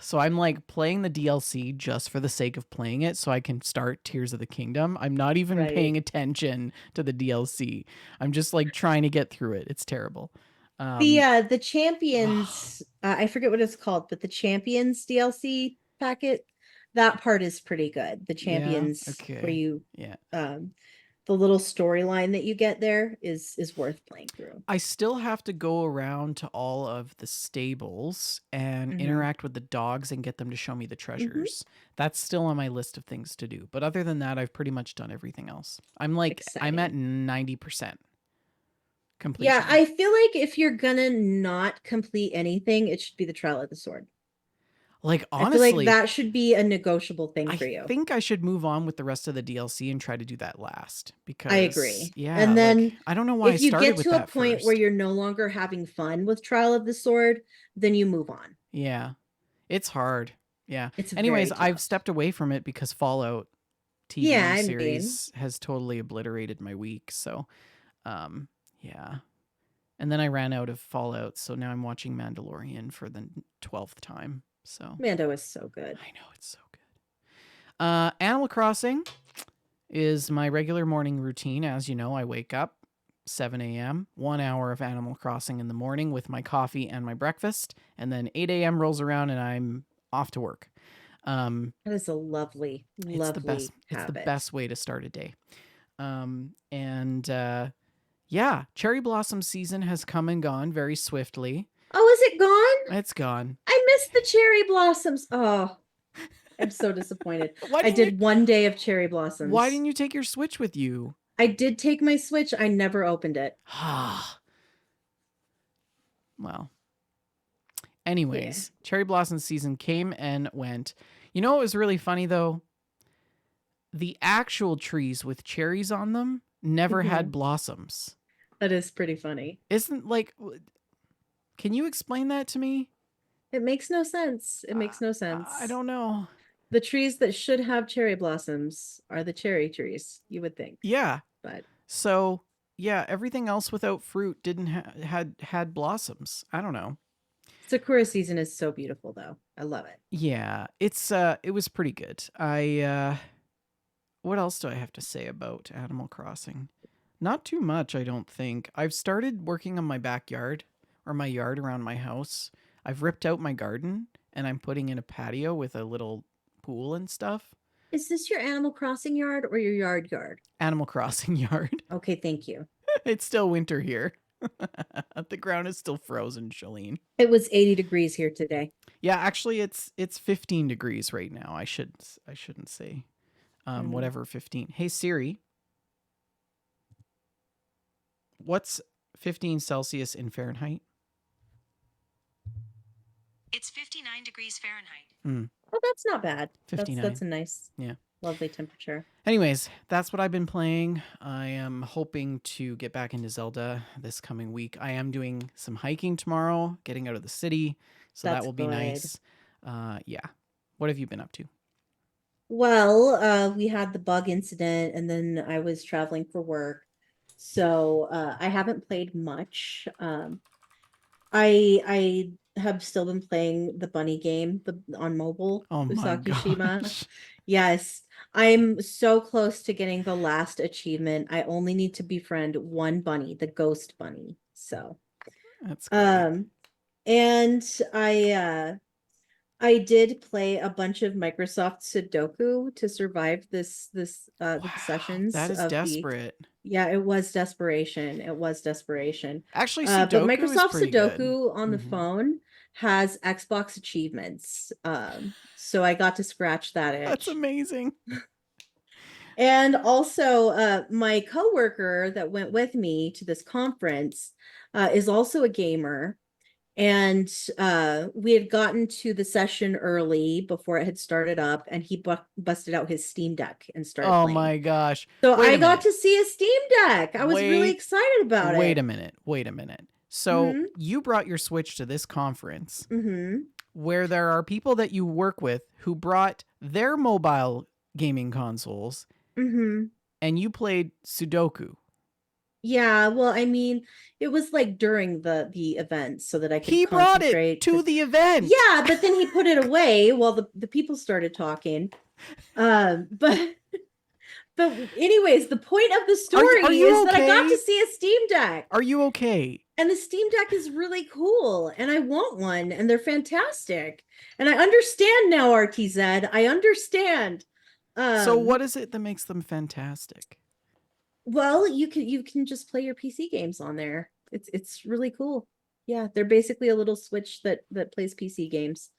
So I'm like playing the DLC just for the sake of playing it so I can start Tears of the Kingdom. I'm not even paying attention to the DLC. I'm just like trying to get through it. It's terrible. The Champions, I forget what it's called, but the Champions DLC packet, that part is pretty good. The Champions where you the little storyline that you get there is worth playing through. I still have to go around to all of the stables and interact with the dogs and get them to show me the treasures. That's still on my list of things to do. But other than that, I've pretty much done everything else. I'm at 90% completion. Yeah, I feel like if you're gonna not complete anything, it should be the Trial of the Sword. Like, honestly, I feel like that should be a negotiable thing for you. I think I should move on with the rest of the DLC and try to do that last because I agree. Yeah, and then I don't know why if you get to a point first. where you're no longer having fun with Trial of the Sword, then you move on. Yeah, it's hard. Yeah. Anyways, I've stepped away from it because Fallout TV series has totally obliterated my week. So, yeah. And then I ran out of Fallout, so now I'm watching Mandalorian for the 12th time. So Mando is so good. I know, it's so good. Animal Crossing is my regular morning routine. As you know, I wake up 7 a.m., 1 hour of Animal Crossing in the morning with my coffee and my breakfast, and then 8 a.m. rolls around and I'm off to work. That is a lovely habit. It's the best way to start a day. Yeah, cherry blossom season has come and gone very swiftly. Oh, is it gone? It's gone. I missed the cherry blossoms. Oh, I'm so disappointed. I did 1 day of cherry blossoms. Why didn't you take your Switch with you? I did take my Switch. I never opened it. Well. Anyways, cherry blossom season came and went. You know what was really funny, though? The actual trees with cherries on them never had blossoms. That is pretty funny. Can you explain that to me? It makes no sense. It makes no sense. I don't know. The trees that should have cherry blossoms are the cherry trees, you would think. Yeah. But so, yeah, everything else without fruit didn't had blossoms. I don't know. Sakura season is so beautiful, though. I love it. Yeah, it was pretty good. What else do I have to say about Animal Crossing? Not too much, I don't think. I've started working on my backyard or my yard around my house. I've ripped out my garden and I'm putting in a patio with a little pool and stuff. Is this your Animal Crossing yard or your yard? Animal Crossing yard. Okay, thank you. It's still winter here. The ground is still frozen, Shalene. It was 80 degrees here today. Yeah, actually it's 15 degrees right now. I shouldn't say whatever 15. Hey Siri, what's 15 Celsius in Fahrenheit? It's 59 degrees Fahrenheit. Oh, that's not bad. 59. That's a nice, Yeah. lovely temperature. Anyways, that's what I've been playing. I am hoping to get back into Zelda this coming week. I am doing some hiking tomorrow, getting out of the city, so that That's will be good. nice. Yeah. What have you been up to? Well, we had the bug incident and then I was traveling for work. So I haven't played much. I have still been playing the bunny game on mobile. Oh my Usagi-shima. gosh. Yes, I'm so close to getting the last achievement. I only need to befriend one bunny, the ghost bunny. So That's great. and I did play a bunch of Microsoft Sudoku to survive the Wow, sessions that is of desperate. yeah, it was desperation. It was desperation. Actually, But Sudoku is Microsoft pretty good. Sudoku on the Mhm. phone has Xbox achievements. So I got to scratch that itch. That's amazing. And also, my coworker that went with me to this conference is also a gamer. And we had gotten to the session early before it had started up, and he busted out his Steam Deck and started Oh playing. my gosh. So Wait I a got minute. to see a Steam Deck. I was really excited about Wait it. a minute. Wait a minute. So you brought your Switch to this conference where there are people that you work with who brought their mobile gaming consoles and you played Sudoku. Yeah, well, I mean, it was like during the event so that I could He brought concentrate it to the event. Yeah, but then he put it away while the people started talking. But anyways, the point of the story are you is that I got okay? to see a Steam Deck. Are you okay? And the Steam Deck is really cool, and I want one, and they're fantastic. And I understand now, RTZ. I understand. So what is it that makes them fantastic? Well, you can just play your PC games on there. It's really cool. Yeah, they're basically a little Switch that plays PC games.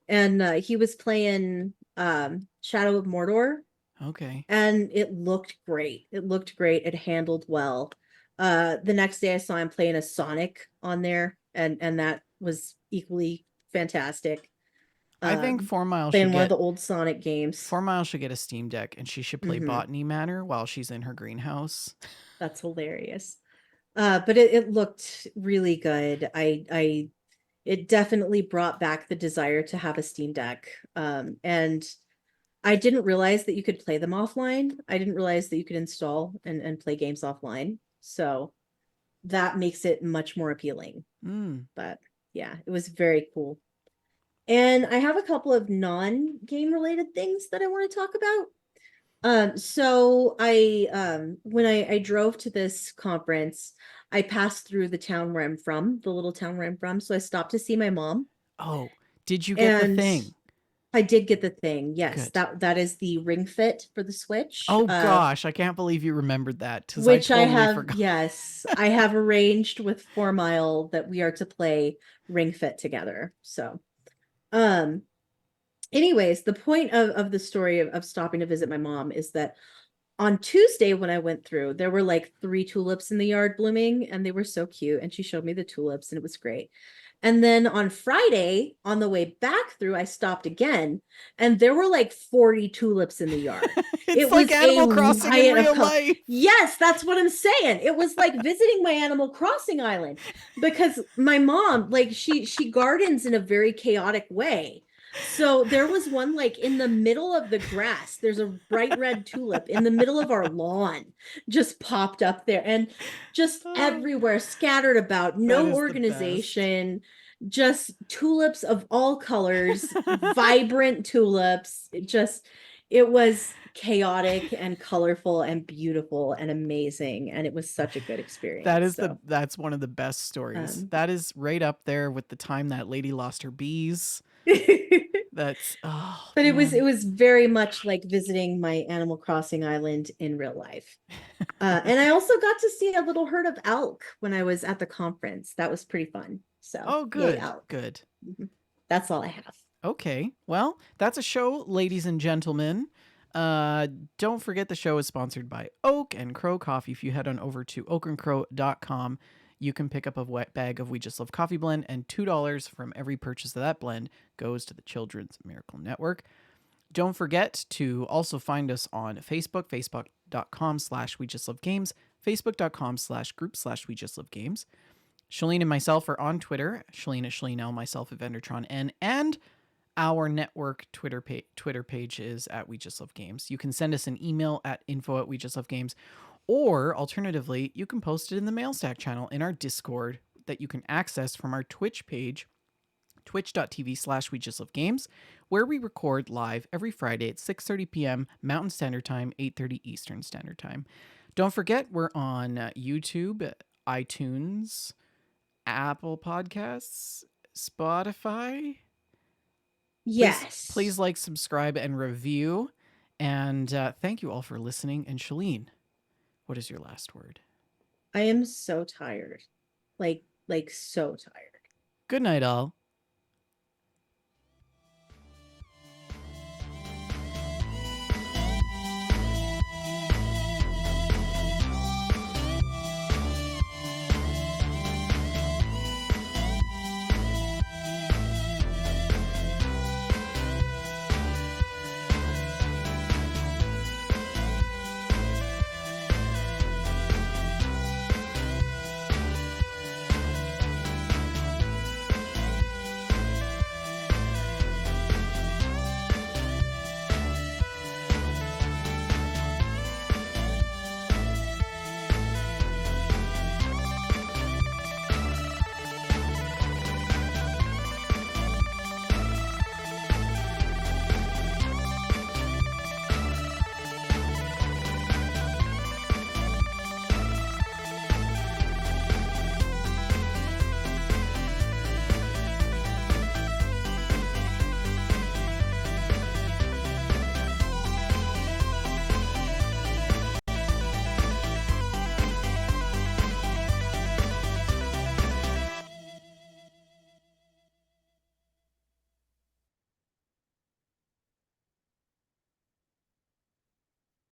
And he was playing Shadow of Mordor. Okay. And it looked great. It looked great. It handled well. The next day I saw him playing a Sonic on there, and that was equally fantastic. I think 4 Mile playing should one of get the old Sonic games. 4 Mile should get a Steam Deck and she should play Botany Manor while she's in her greenhouse. That's hilarious. But it looked really good. It definitely brought back the desire to have a Steam Deck. And I didn't realize that you could play them offline. I didn't realize that you could install and play games offline. So that makes it much more appealing. But yeah, it was very cool. And I have a couple of non-game related things that I want to talk about. So when I drove to this conference, I passed through the town where I'm from, the little town where I'm from. So I stopped to see my mom. Oh, did you get the thing? I did get the thing. Yes, Good. that is the Ring Fit for the Switch. Oh gosh, I can't believe you remembered that. Which I I totally have, forgot. yes, I have arranged with 4 Mile that we are to play Ring Fit together. So, anyways, the point of the story of stopping to visit my mom is that on Tuesday when I went through, there were like 3 tulips in the yard blooming, and they were so cute. And she showed me the tulips, and it was great. And then on Friday, on the way back through, I stopped again, and there were like 40 tulips in the yard. It like Animal Crossing in real life. Yes, that's what I'm saying. It was like visiting my Animal Crossing island, because my mom, like she gardens in a very chaotic way. So there was one like in the middle of the grass. There's a bright red tulip in the middle of our lawn, just popped up there, and just everywhere scattered about. No organization, just tulips of all colors, vibrant tulips. It was chaotic and colorful and beautiful and amazing, and it was such a good experience. That's one of the best stories. That is right up there with the time that lady lost her bees. That's oh But it man. was very much like visiting my Animal Crossing island in real life. And I also got to see a little herd of elk when I was at the conference. That was pretty fun. So Oh, yay, good, elk. good. That's all I have. Okay, well, that's a show, ladies and gentlemen. Don't forget the show is sponsored by Oak and Crow Coffee. If you head on over to oakandcrow.com, you can pick up a wet bag of We Just Love Coffee blend, and $2 from every purchase of that blend goes to the Children's Miracle Network. Don't forget to also find us on Facebook, facebook.com/We Just Love Games, facebook.com/group/We Just Love Games. Shalene and myself are on Twitter. Shalene at ShaleneL, myself at VendertronN, and our network Twitter page is at We Just Love Games. You can send us an email at info@WeJustLoveGames, or alternatively, you can post it in the MailStack channel in our Discord that you can access from our Twitch page, twitch.tv/We Just Love Games, where we record live every Friday at 6:30 p.m. Mountain Standard Time, 8:30 Eastern Standard Time. Don't forget, we're on YouTube, iTunes, Apple Podcasts, Spotify. Yes. Please like, subscribe, and review. And thank you all for listening. And Shalene, what is your last word? I am so tired. Like so tired. Good night, all.